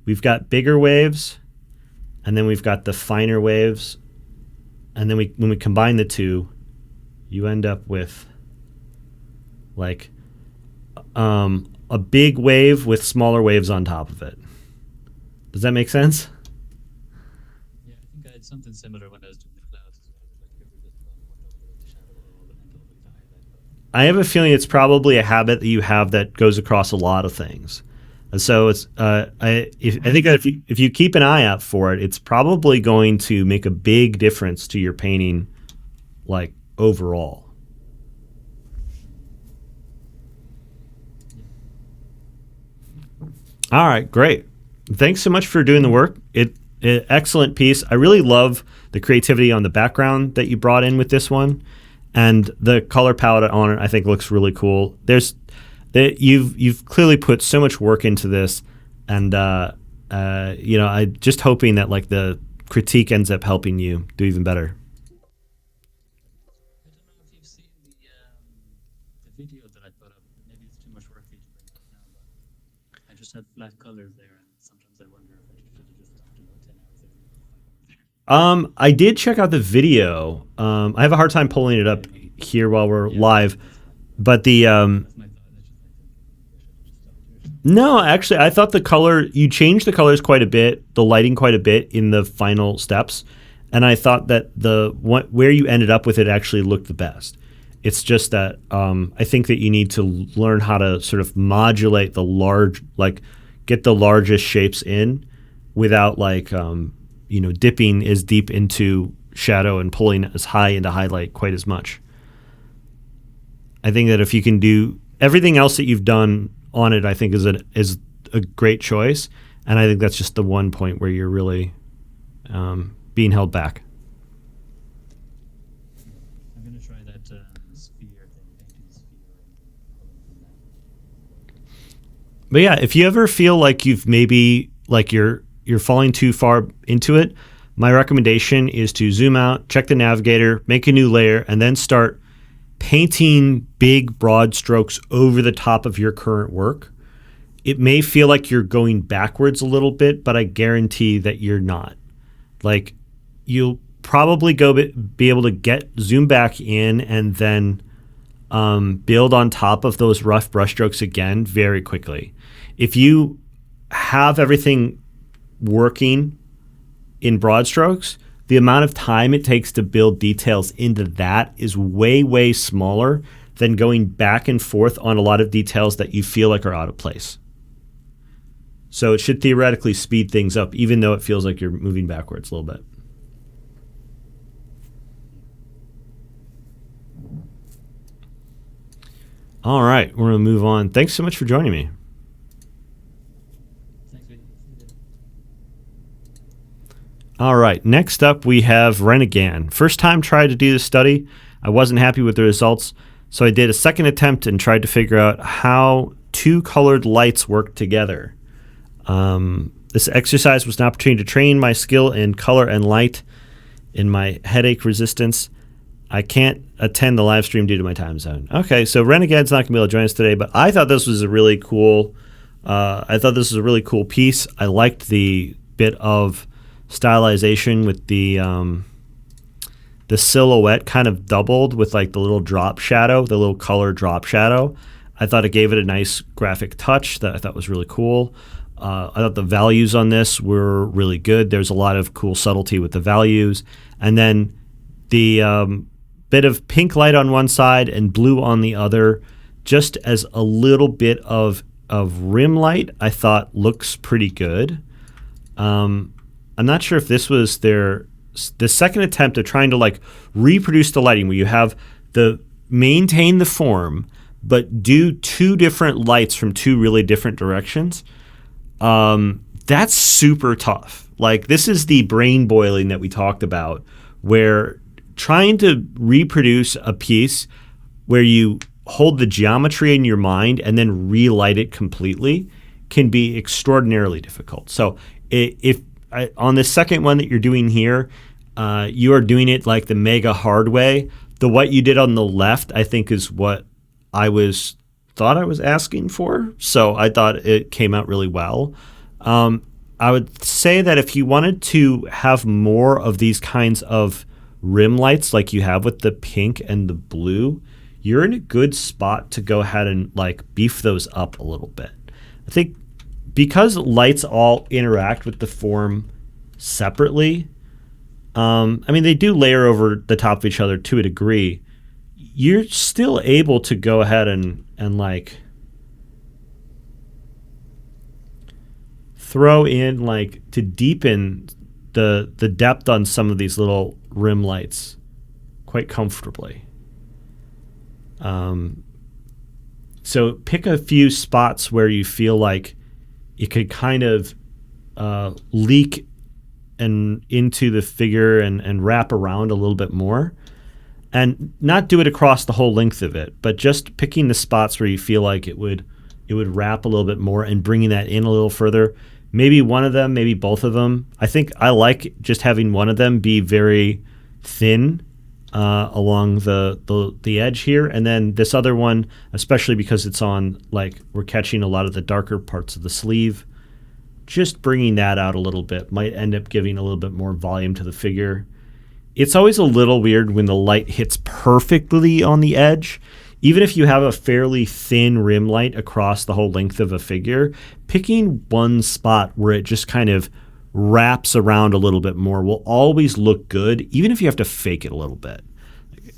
we've got bigger waves, and then we've got the finer waves, and then when we combine the two, you end up with like a big wave with smaller waves on top of it. Does that make sense? Yeah, I think I had something similar when I was doing the clouds as well. Like it was just one over the shadow and over the highlight. I have a feeling it's probably a habit that you have that goes across a lot of things. And so it's I think that if you keep an eye out for it, it's probably going to make a big difference to your painting, like overall. All right, great. Thanks so much for doing the work. Excellent piece. I really love the creativity on the background that you brought in with this one, and the color palette on it I think looks really cool. You've clearly put so much work into this, and I'm just hoping that like the critique ends up helping you do even better. I don't know if you've seen the video that I put up. Maybe it's too much work for you to bring up now, but I just had flat colors there, and sometimes I wonder if I should have just talked about 10 hours there. I did check out the video. I have a hard time pulling it up here while we're live, but the That's my thought. I just think I should have just stopped here. no, actually, I thought you changed the colors quite a bit, the lighting quite a bit in the final steps, and I thought that where you ended up with it actually looked the best. It's just that I think that you need to learn how to sort of modulate get the largest shapes in without dipping as deep into shadow and pulling as high into highlight quite as much. I think that if you can do everything else that you've done on it, I think is a great choice. And I think that's just the one point where you're really being held back. I'm gonna try that sphere thing, painting the sphere and pulling from that. But yeah, if you ever feel like you've maybe like you're falling too far into it, my recommendation is to zoom out, check the navigator, make a new layer, and then start painting big broad strokes over the top of your current work. It may feel like you're going backwards a little bit, but I guarantee that you're not. Like, you'll probably be able to zoom back in and then build on top of those rough brushstrokes again very quickly. If you have everything working in broad strokes, the amount of time it takes to build details into that is way, way smaller than going back and forth on a lot of details that you feel like are out of place. So it should theoretically speed things up, even though it feels like you're moving backwards a little bit. All right, we're going to move on. Thanks so much for joining me. Thanks, Vic. All right, next up we have Renegan. First time tried to do this study. I wasn't happy with the results, so I did a second attempt and tried to figure out how two colored lights work together. This exercise was an opportunity to train my skill in color and light in my headache resistance. I can't attend the live stream due to my time zone. Okay, so Renegad's not going to be able to join us today, but I thought this was a really cool piece. I liked the bit of stylization with the silhouette kind of doubled with like the little drop shadow, the little color drop shadow. I thought it gave it a nice graphic touch that I thought was really cool. I thought the values on this were really good. There's a lot of cool subtlety with the values. And then the bit of pink light on one side and blue on the other, just as a little bit of rim light, I thought looks pretty good. I'm not sure if this was the second attempt of trying to like reproduce the lighting where you have maintain the form, but do two different lights from two really different directions. That's super tough. Like, this is the brain boiling that we talked about, where trying to reproduce a piece where you hold the geometry in your mind and then relight it completely can be extraordinarily difficult. So on the second one that you're doing here, you are doing it like the mega hard way. What you did on the left, I think, is what I thought I was asking for. So I thought it came out really well. I would say that if you wanted to have more of these kinds of rim lights like you have with the pink and the blue, you're in a good spot to go ahead and like beef those up a little bit. I think because lights all interact with the form separately, they do layer over the top of each other to a degree. You're still able to go ahead and like throw in like to deepen the depth on some of these little rim lights quite comfortably. So pick a few spots where you feel like it could kind of leak and into the figure and wrap around a little bit more, and not do it across the whole length of it, but just picking the spots where you feel like it would wrap a little bit more and bringing that in a little further. Maybe one of them, maybe both of them. I think I like just having one of them be very thin along the edge here, and then this other one, especially because it's on, like, we're catching a lot of the darker parts of the sleeve, just bringing that out a little bit might end up giving a little bit more volume to the figure. It's always a little weird when the light hits perfectly on the edge. Even if you have a fairly thin rim light across the whole length of a figure, picking one spot where it just kind of wraps around a little bit more will always look good, even if you have to fake it a little bit.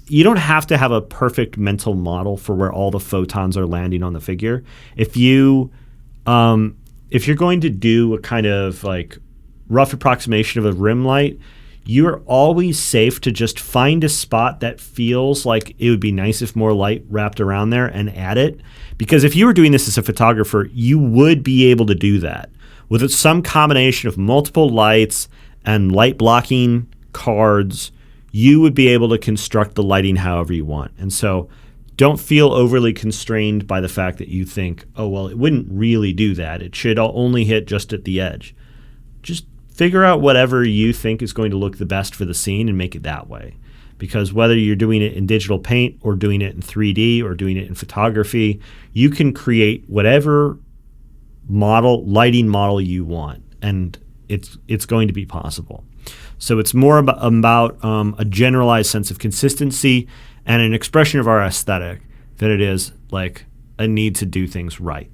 You don't have to have a perfect mental model for where all the photons are landing on the figure. If you're going to do a kind of like rough approximation of a rim light, you're always safe to just find a spot that feels like it would be nice if more light wrapped around there and add it. Because if you were doing this as a photographer, you would be able to do that with some combination of multiple lights and light blocking cards. You would be able to construct the lighting however you want. And so don't feel overly constrained by the fact that you think, oh, well, it wouldn't really do that. It should only hit just at the edge. Just figure out whatever you think is going to look the best for the scene and make it that way. Because whether you're doing it in digital paint or doing it in 3D or doing it in photography, you can create whatever lighting model you want, and it's going to be possible. So it's more about a generalized sense of consistency and an expression of our aesthetic than it is like a need to do things right.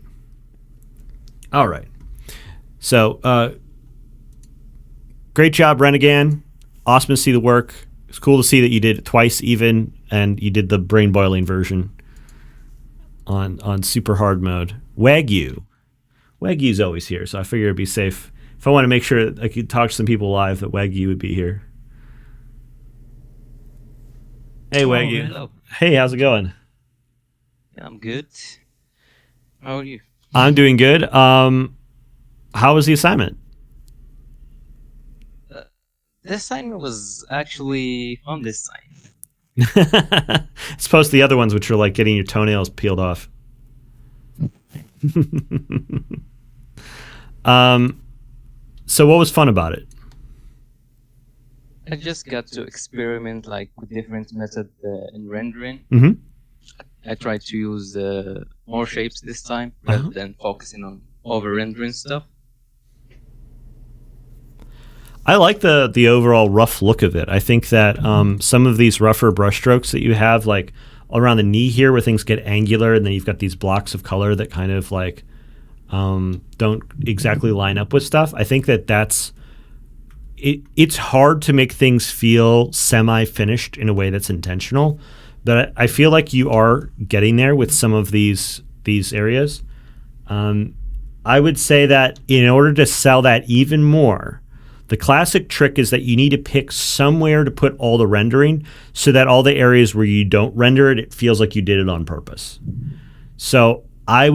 All right. So great job, Renegan. Awesome to see the work. It's cool to see that you did it twice even, and you did the brain boiling version on super hard mode. Wagyu's always here, so I figured it'd be safe. If I want to make sure that I could talk to some people live, that Wagyu would be here. Hey, Wagyu. Hello. Hey, how's it going? Yeah, I'm good. How are you? I'm doing good. How was the assignment? The assignment was actually fun this time. As opposed to the other ones, which are like getting your toenails peeled off. So what was fun about it? I just got to experiment like with different methods in rendering. Mm-hmm. I tried to use more shapes this time rather than focusing on over rendering stuff. I like the overall rough look of it. I think that some of these rougher brushstrokes that you have, like around the knee here, where things get angular, and then you've got these blocks of color that kind of like don't exactly line up with stuff. I think that's it. It's hard to make things feel semi-finished in a way that's intentional, but I feel like you are getting there with some of these areas. I would say that in order to sell that even more, the classic trick is that you need to pick somewhere to put all the rendering so that all the areas where you don't render it, it feels like you did it on purpose. So I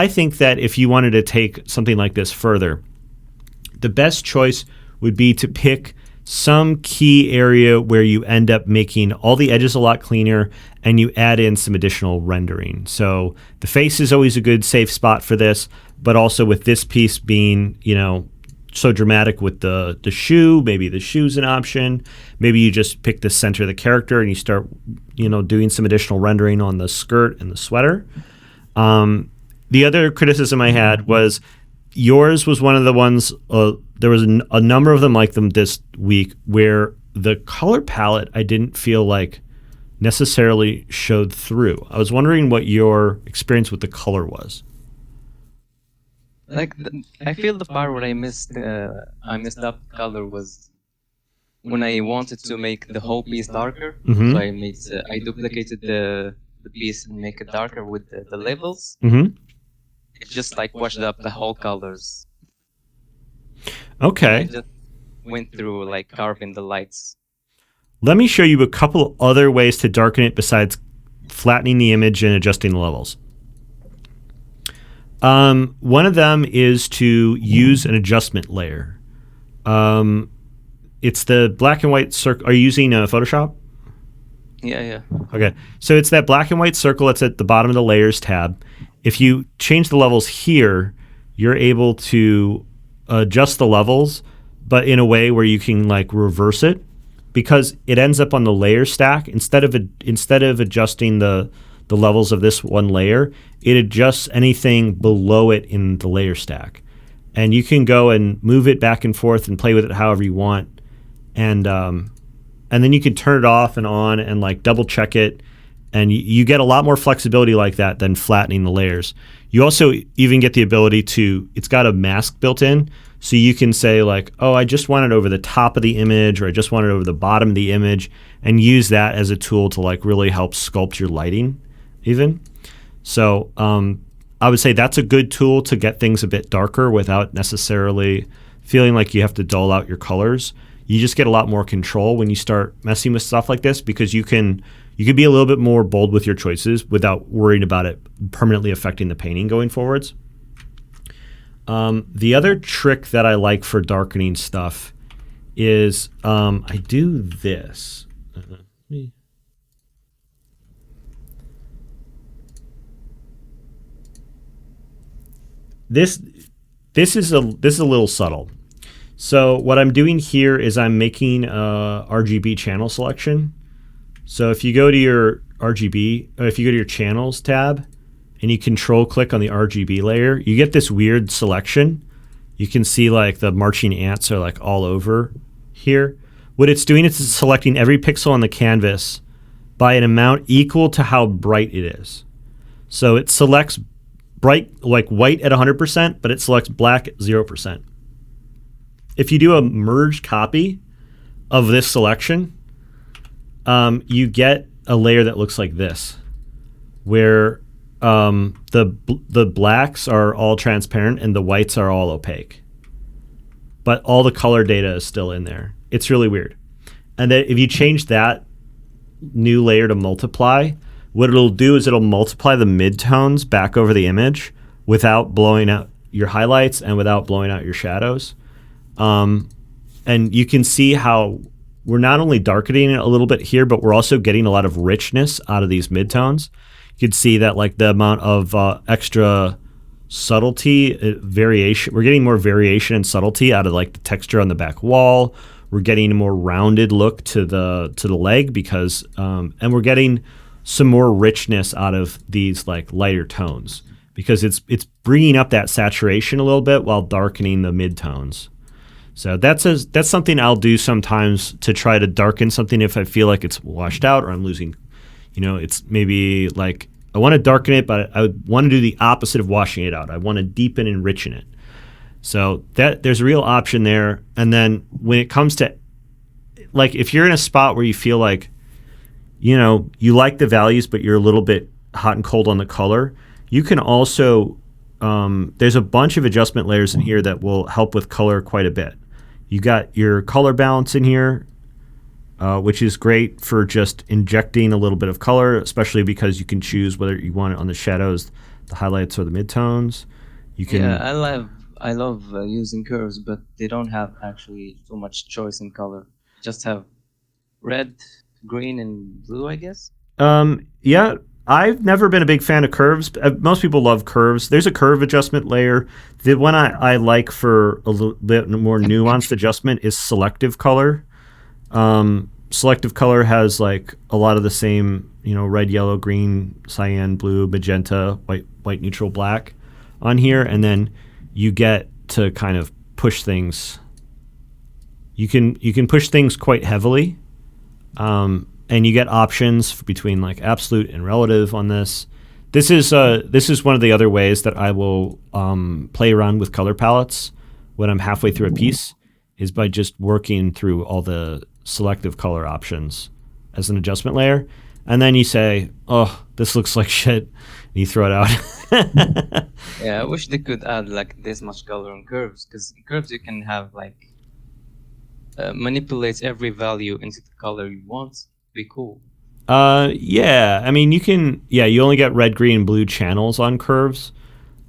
think that if you wanted to take something like this further, the best choice would be to pick some key area where you end up making all the edges a lot cleaner and you add in some additional rendering. So the face is always a good safe spot for this, but also with this piece being, so dramatic with the shoe, maybe the shoe's an option. Maybe you just pick the center of the character and you start, doing some additional rendering on the skirt and the sweater. The other criticism I had was yours was one of the ones, there was a number of them like them this week where the color palette I didn't feel like necessarily showed through. I was wondering what your experience with the color was. I feel the part where I messed up color was when I wanted to make the whole piece darker. Mm-hmm. So I duplicated the piece and make it darker with the levels. Mm-hmm. It just like washed up the whole colors. Okay. I just went through like carving the lights. Let me show you a couple other ways to darken it besides flattening the image and adjusting the levels. One of them is to use an adjustment layer. It's the black and white circle. Are you using Photoshop? Yeah. Okay. So it's that black and white circle that's at the bottom of the layers tab. If you change the levels here, you're able to adjust the levels, but in a way where you can like reverse it, because it ends up on the layer stack. Instead of adjusting the levels of this one layer, it adjusts anything below it in the layer stack. And you can go and move it back and forth and play with it however you want. And then you can turn it off and on and like double check it. And you get a lot more flexibility like that than flattening the layers. You also even get the ability it's got a mask built in. So you can say like, oh, I just want it over the top of the image, or I just want it over the bottom of the image, and use that as a tool to like really help sculpt your lighting even. So I would say that's a good tool to get things a bit darker without necessarily feeling like you have to dull out your colors. you just get a lot more control when you start messing with stuff like this, because you can be a little bit more bold with your choices without worrying about it permanently affecting the painting going forwards. The other trick that I like for darkening stuff is I do this. This is a little subtle. So what I'm doing here is I'm making a RGB channel selection. So if you go to your RGB, or if you go to your channels tab and you control click on the RGB layer, you get this weird selection. You can see like the marching ants are like all over here. What it's doing is it's selecting every pixel on the canvas by an amount equal to how bright it is. So it selects bright, like white at 100%, but it selects black at 0%. If you do a merged copy of this selection, you get a layer that looks like this, where the blacks are all transparent and the whites are all opaque, but all the color data is still in there. It's really weird. And then if you change that new layer to multiply, what it'll do is it'll multiply the midtones back over the image without blowing out your highlights and without blowing out your shadows. And you can see how we're not only darkening it a little bit here, but we're also getting a lot of richness out of these midtones. You can see that like the amount of extra subtlety, variation, we're getting more variation and subtlety out of like the texture on the back wall. We're getting a more rounded look to the leg because, and we're getting some more richness out of these like lighter tones because it's bringing up that saturation a little bit while darkening the midtones. So that's something I'll do sometimes to try to darken something if I feel like it's washed out or I'm losing, it's maybe like I want to darken it, but I want to do the opposite of washing it out. I want to deepen and enrichen it. So that there's a real option there. And then when it comes to like if you're in a spot where you feel like, you like the values, but you're a little bit hot and cold on the color, you can also, there's a bunch of adjustment layers in here that will help with color quite a bit. You got your color balance in here, which is great for just injecting a little bit of color, especially because you can choose whether you want it on the shadows, the highlights, or the midtones. You can. Yeah, I love using curves, but they don't have actually so much choice in color. Just have red, green, and blue, I guess. Yeah, I've never been a big fan of curves. Most people love curves. There's a curve adjustment layer. The one I like for a little bit more nuanced adjustment is selective color. Selective color has like a lot of the same, red, yellow, green, cyan, blue, magenta, white, neutral, black on here. And then you get to kind of push things. You can push things quite heavily. And you get options between like absolute and relative on this. This is one of the other ways that I will play around with color palettes when I'm halfway through a piece, is by just working through all the selective color options as an adjustment layer. And then you say, oh, this looks like shit, and you throw it out. Yeah, I wish they could add like this much color on curves, because in curves you can have like manipulate every value into the color you want. Be cool. Yeah, I mean you only get red, green, and blue channels on curves.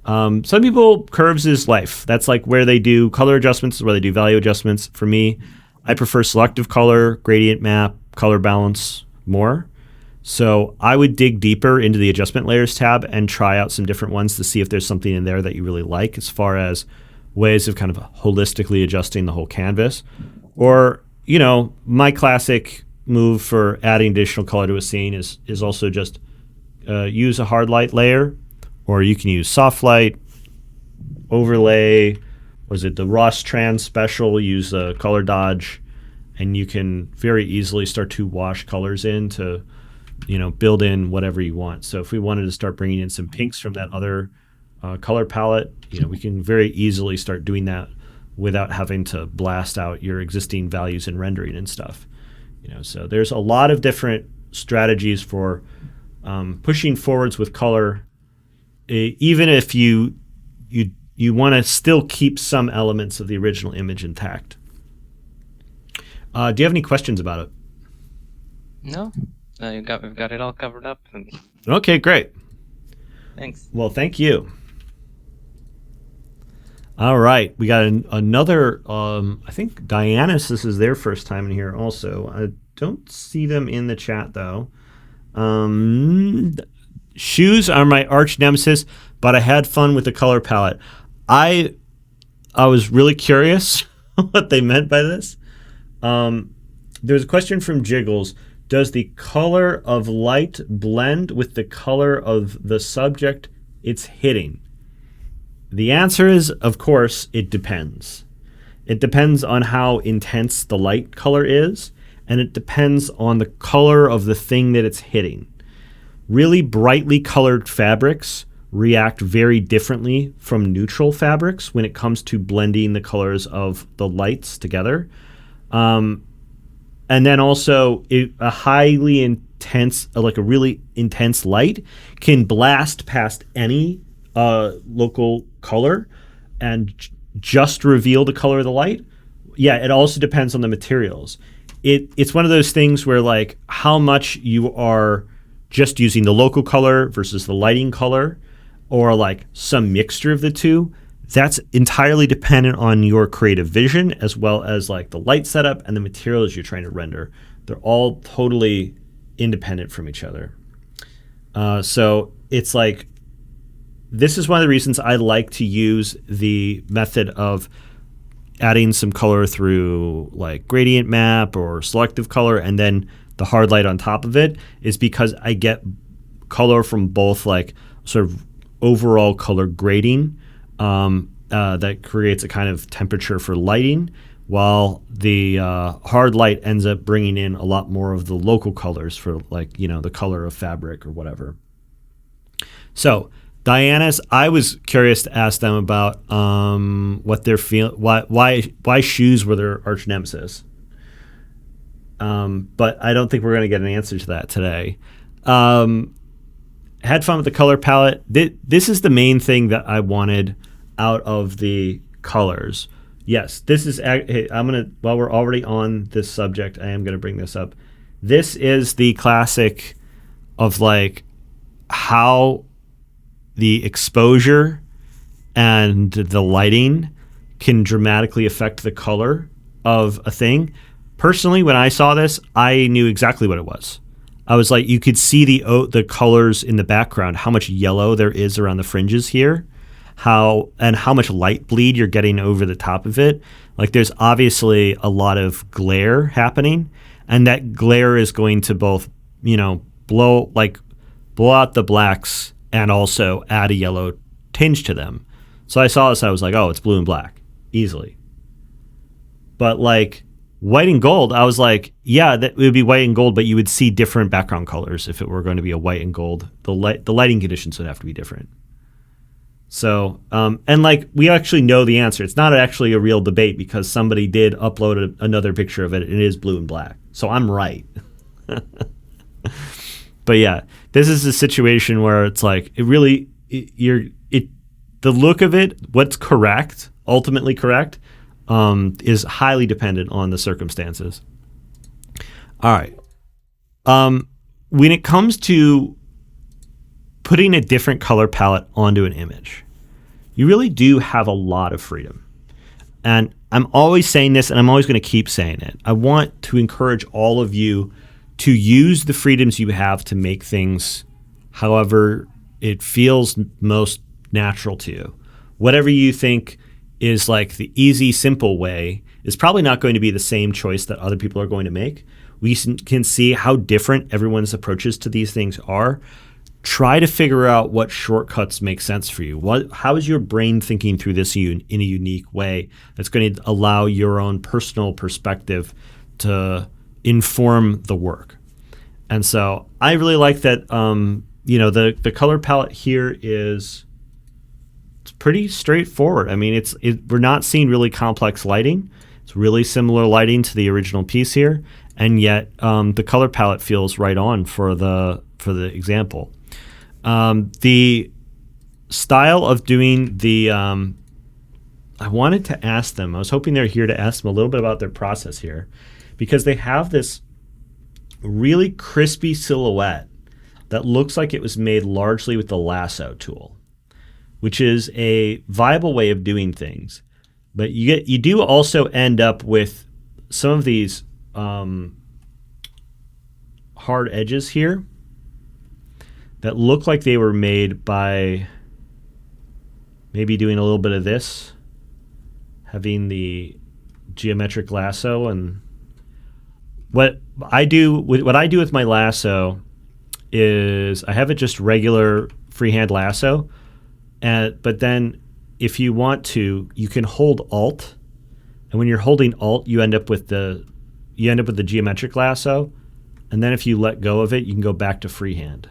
Some people, curves is life. That's like where they do color adjustments, is where they do value adjustments. For me, I prefer selective color, gradient map, color balance more. So I would dig deeper into the adjustment layers tab and try out some different ones to see if there's something in there that you really like as far as ways of kind of holistically adjusting the whole canvas. Or, my classic move for adding additional color to a scene is also just use a hard light layer, or you can use soft light, overlay, was it the Ross Trans special, use the color dodge, and you can very easily start to wash colors in to build in whatever you want. So if we wanted to start bringing in some pinks from that other color palette, we can very easily start doing that without having to blast out your existing values and rendering and stuff. So there's a lot of different strategies for pushing forwards with color, even if you want to still keep some elements of the original image intact. Do you have any questions about it? No, we've got it all covered up. And Okay, great. thanks. Well, thank you. All right, we got another. I think Diana's. This is their first time in here. Also, I don't see them in the chat though. Shoes are my arch nemesis, but I had fun with the color palette. I was really curious what they meant by this. There's a question from Jiggles. Does the color of light blend with the color of the subject it's hitting? The answer is, of course, it depends. It depends on how intense the light color is, and it depends on the color of the thing that it's hitting. Really brightly colored fabrics react very differently from neutral fabrics when it comes to blending the colors of the lights together. And then also a highly intense, like a really intense light can blast past any local color and just reveal the color of the light. Yeah, it also depends on the materials. It's one of those things where like how much you are just using the local color versus the lighting color, or like some mixture of the two. That's entirely dependent on your creative vision as well as like the light setup and the materials you're trying to render. They're all totally independent from each other. So it's like, this is one of the reasons I like to use the method of adding some color through like gradient map or selective color and then the hard light on top of it, is because I get color from both like sort of overall color grading that creates a kind of temperature for lighting, while the hard light ends up bringing in a lot more of the local colors for like, you know, the color of fabric or whatever. So Diana's, I was curious to ask them about what they're why shoes were their arch nemesis. But I don't think we're going to get an answer to that today. Had fun with the color palette. This is the main thing that I wanted out of the colors. Yes, this is. Hey, I'm gonna. While we're already on this subject, I am gonna bring this up. This is the classic of like how the exposure and the lighting can dramatically affect the color of a thing. Personally, when I saw this, I knew exactly what it was. I was like, you could see the colors in the background, how much yellow there is around the fringes here, how much light bleed you're getting over the top of it. Like there's obviously a lot of glare happening, and that glare is going to both, you know, blow out the blacks and also add a yellow tinge to them. So I saw this, I was like, oh, it's blue and black, easily. But like white and gold, I was like, yeah, that would be white and gold, but you would see different background colors if it were going to be a white and gold. The lighting conditions would have to be different. So, and like we actually know the answer. It's not actually a real debate because somebody did upload another picture of it, and it is blue and black. So I'm right. But yeah, this is a situation where it's like the look of it, what's correct, ultimately correct, is highly dependent on the circumstances. All right. When it comes to putting a different color palette onto an image, you really do have a lot of freedom. And I'm always saying this, and I'm always going to keep saying it. I want to encourage all of you to use the freedoms you have to make things however it feels most natural to you. Whatever you think is like the easy, simple way is probably not going to be the same choice that other people are going to make. We can see how different everyone's approaches to these things are. Try to figure out what shortcuts make sense for you. How is your brain thinking through this in a unique way that's going to allow your own personal perspective to inform the work? And so I really like that, the color palette here is pretty straightforward. I mean, we're not seeing really complex lighting. It's really similar lighting to the original piece here, and yet the color palette feels right on for the example. The style of doing the I wanted to ask them. I was hoping they're here to ask them a little bit about their process here. because they have this really crispy silhouette that looks like it was made largely with the lasso tool, which is a viable way of doing things. But you do also end up with some of these hard edges here that look like they were made by maybe doing a little bit of this, having the geometric lasso. And what I do with my lasso is I have it just regular freehand lasso, but then if you want to, you can hold Alt, and when you're holding Alt, you end up with the geometric lasso, and then if you let go of it, you can go back to freehand.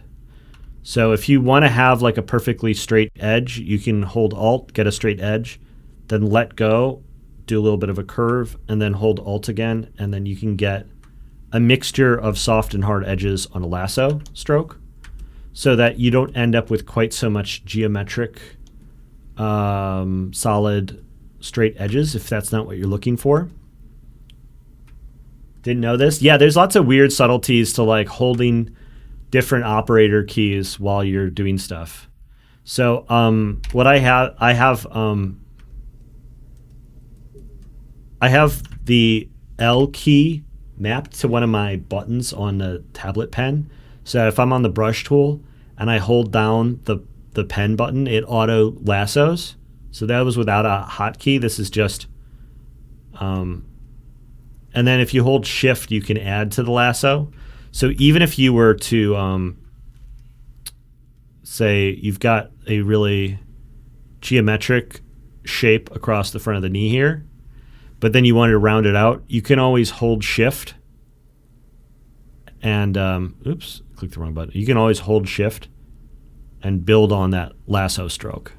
So if you want to have like a perfectly straight edge, you can hold Alt, get a straight edge, then let go, do a little bit of a curve, and then hold Alt again, and then you can get a mixture of soft and hard edges on a lasso stroke, so that you don't end up with quite so much geometric, solid, straight edges if that's not what you're looking for. Didn't know this? Yeah, there's lots of weird subtleties to like holding different operator keys while you're doing stuff. So what I have the L key mapped to one of my buttons on the tablet pen. So if I'm on the brush tool and I hold down the pen button, it auto lassos. So that was without a hotkey. This is just, and then if you hold shift, you can add to the lasso. So even if you were to, say you've got a really geometric shape across the front of the knee here, but then you wanted to round it out, you can always hold shift and, oops, clicked the wrong button. You can always hold shift and build on that lasso stroke.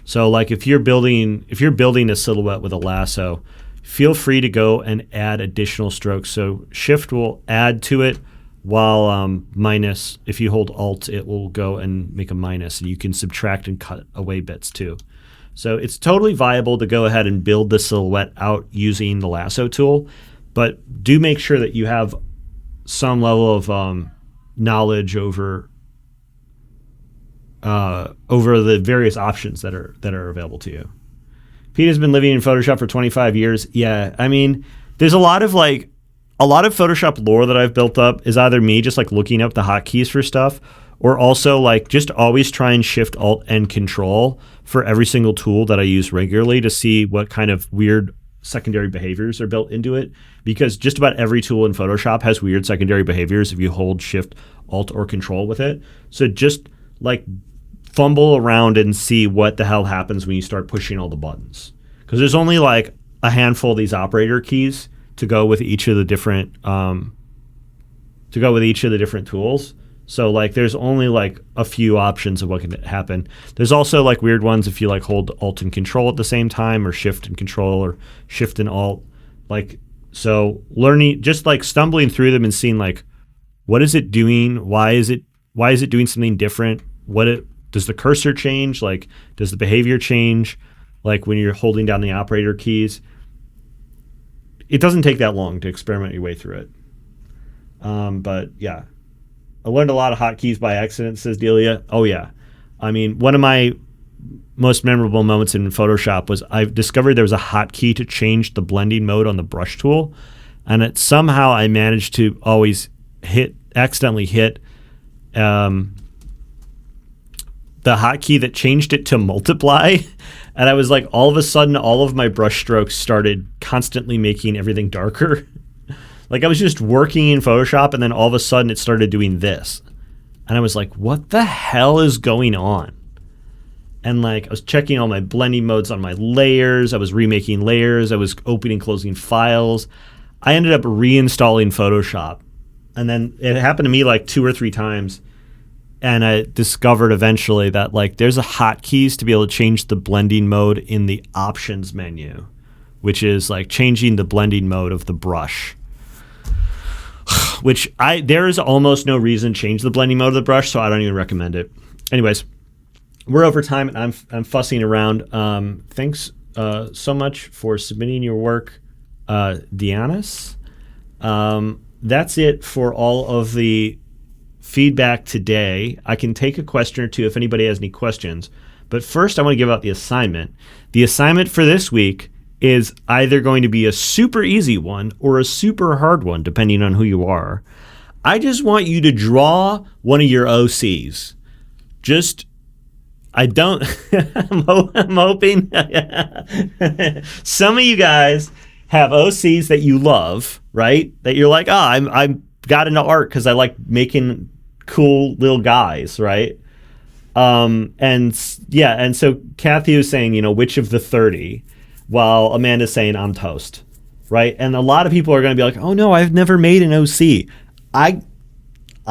So like if you're building a silhouette with a lasso, feel free to go and add additional strokes. So shift will add to it, while minus, if you hold Alt, it will go and make a minus, and you can subtract and cut away bits too. So it's totally viable to go ahead and build the silhouette out using the lasso tool, but do make sure that you have some level of knowledge over the various options that are available to you. Pete has been living in Photoshop for 25 years. Yeah, I mean, there's a lot of Photoshop lore that I've built up is either me just like looking up the hotkeys for stuff, or also like just always try and shift Alt and Control for every single tool that I use regularly to see what kind of weird secondary behaviors are built into it, because just about every tool in Photoshop has weird secondary behaviors if you hold shift, Alt, or Control with it. So just like fumble around and see what the hell happens when you start pushing all the buttons, because there's only like a handful of these operator keys to go with each of the different tools. So like there's only like a few options of what can happen. There's also like weird ones if you like hold Alt and Control at the same time, or Shift and Control, or Shift and Alt. Like, so learning, just like stumbling through them and seeing like, what is it doing? Why is it doing something different? Does the cursor change? Like, does the behavior change? Like when you're holding down the operator keys, it doesn't take that long to experiment your way through it. But yeah, I learned a lot of hotkeys by accident, says Delia. Oh yeah. I mean, one of my most memorable moments in Photoshop was I discovered there was a hotkey to change the blending mode on the brush tool. And somehow I managed to always accidentally hit the hotkey that changed it to multiply. And I was like, all of a sudden, all of my brush strokes started constantly making everything darker. Like I was just working in Photoshop, and then all of a sudden it started doing this. And I was like, what the hell is going on? And like I was checking all my blending modes on my layers. I was remaking layers. I was opening, closing files. I ended up reinstalling Photoshop. And then it happened to me like 2 or 3 times. And I discovered eventually that like there's a hotkeys to be able to change the blending mode in the options menu, which is like changing the blending mode of the brush. Which there is almost no reason to change the blending mode of the brush, so I don't even recommend it. Anyways, we're over time and I'm fussing around. Thanks so much for submitting your work, Dianis. That's it for all of the feedback today. I can take a question or two if anybody has any questions. But first, I want to give out the assignment. The assignment for this week is either going to be a super easy one or a super hard one, depending on who you are. I just want you to draw one of your OCs. I'm hoping some of you guys have OCs that you love, right? That you're like, I'm got into art because I like making cool little guys, right? And so Kathy was saying, which of the 30, while Amanda's saying I'm toast, right? And a lot of people are going to be like, oh no, I've never made an OC. I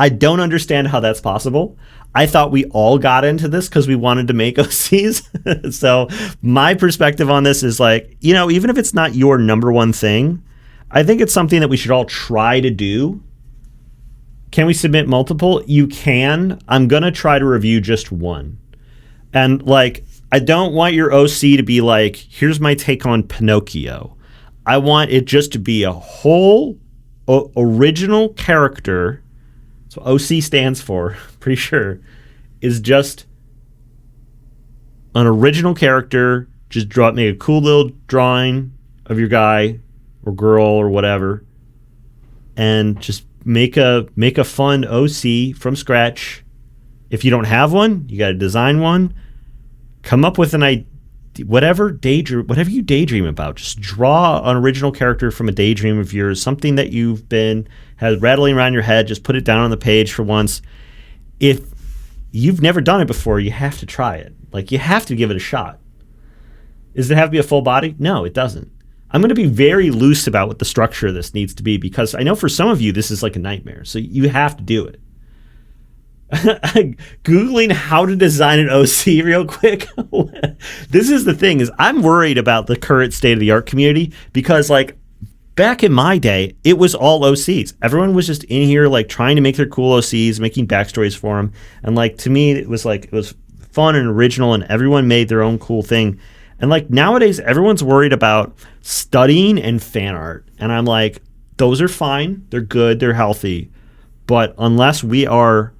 don't understand how that's possible. I thought we all got into this because we wanted to make OCs. So my perspective on this is like, even if it's not your number one thing, I think it's something that we should all try to do. Can we submit multiple? You can. I'm going to try to review just one. And I don't want your OC to be like, here's my take on Pinocchio. I want it just to be a whole original character. So OC stands for, pretty sure, is just an original character. Just make a cool little drawing of your guy or girl or whatever, and just make a fun OC from scratch. If you don't have one, you got to design one. Come up with an idea, whatever you daydream about. Just draw an original character from a daydream of yours, something that you've had rattling around your head. Just put it down on the page for once. If you've never done it before, you have to try it. You have to give it a shot. Does it have to be a full body? No, it doesn't. I'm going to be very loose about what the structure of this needs to be, because I know for some of you this is like a nightmare. So you have to do it. Googling how to design an OC real quick. This is the thing, is I'm worried about the current state of the art community, because back in my day, it was all OCs. Everyone was just in here trying to make their cool OCs, making backstories for them. And to me, it was fun and original, and everyone made their own cool thing. And nowadays, everyone's worried about studying and fan art. And I'm like, those are fine. They're good. They're healthy. But unless we are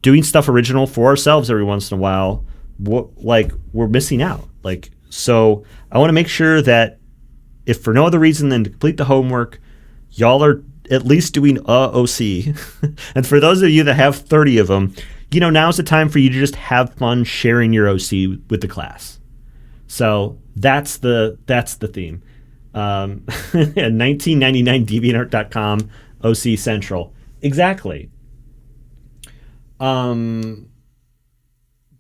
doing stuff original for ourselves every once in a while, we're missing out. So I want to make sure that, if for no other reason than to complete the homework, y'all are at least doing a OC. And for those of you that have 30 of them, now's the time for you to just have fun sharing your OC with the class. So that's the theme. 1999deviantart.com OC Central. Exactly.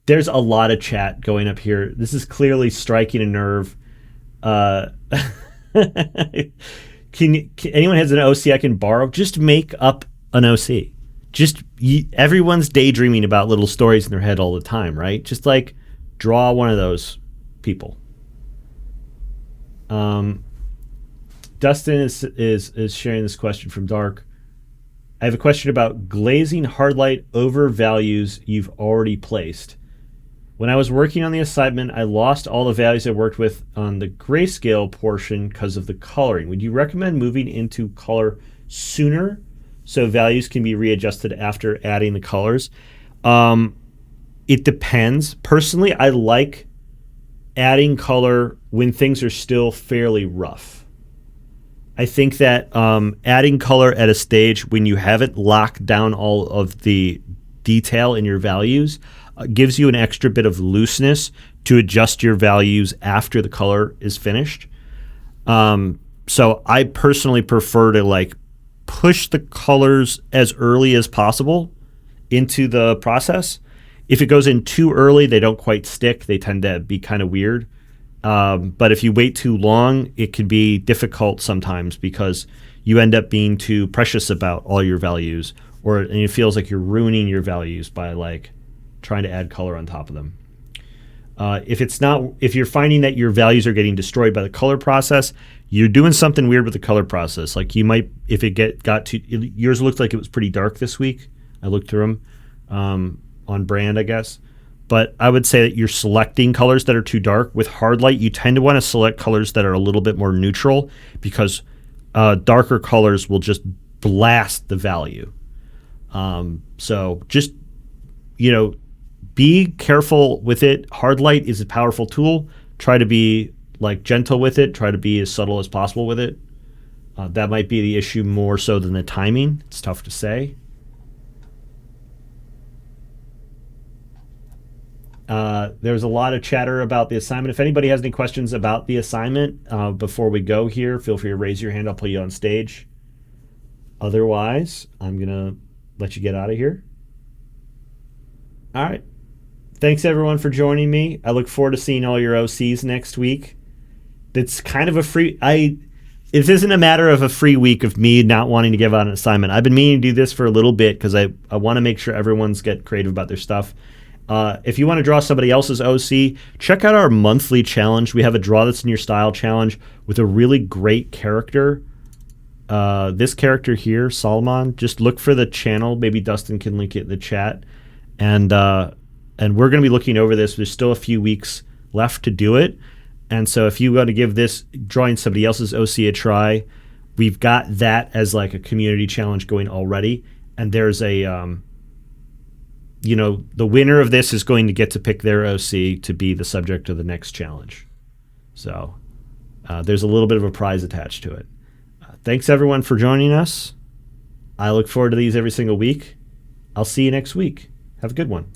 There's a lot of chat going up here. This is clearly striking a nerve. Can anyone has an OC I can borrow? Just make up an OC. Everyone's daydreaming about little stories in their head all the time, right? Just draw one of those people. Dustin is sharing this question from Dark. I have a question about glazing hard light over values you've already placed. When I was working on the assignment, I lost all the values I worked with on the grayscale portion because of the coloring. Would you recommend moving into color sooner so values can be readjusted after adding the colors? It depends. Personally, I like adding color when things are still fairly rough. I think that adding color at a stage when you haven't locked down all of the detail in your values gives you an extra bit of looseness to adjust your values after the color is finished. So I personally prefer to push the colors as early as possible into the process. If it goes in too early, they don't quite stick. They tend to be kind of weird. But if you wait too long, it can be difficult sometimes because you end up being too precious about all your values, and it feels like you're ruining your values by trying to add color on top of them. If you're finding that your values are getting destroyed by the color process, you're doing something weird with the color process. You might, if it got too, yours looked like it was pretty dark this week. I looked through them on brand, I guess. But I would say that you're selecting colors that are too dark. With hard light, you tend to want to select colors that are a little bit more neutral, because darker colors will just blast the value. So just, be careful with it. Hard light is a powerful tool. Try to be like gentle with it. Try to be as subtle as possible with it. That might be the issue more so than the timing. It's tough to say. There's a lot of chatter about the assignment. If anybody has any questions about the assignment before we go here, feel free to raise your hand. I'll put you on stage. Otherwise, I'm going to let you get out of here. All right. Thanks, everyone, for joining me. I look forward to seeing all your OCs next week. It's kind of a free... This isn't a matter of a free week of me not wanting to give out an assignment. I've been meaning to do this for a little bit because I want to make sure everyone's get creative about their stuff. If you want to draw somebody else's OC, check out our monthly challenge. We have a Draw That's in Your Style challenge with a really great character. This character here, Solomon, just look for the channel. Maybe Dustin can link it in the chat. And we're going to be looking over this. There's still a few weeks left to do it. And so if you want to give this drawing somebody else's OC a try, we've got that as like a community challenge going already. And there's a, the winner of this is going to get to pick their OC to be the subject of the next challenge. So there's a little bit of a prize attached to it. Thanks, everyone, for joining us. I look forward to these every single week. I'll see you next week. Have a good one.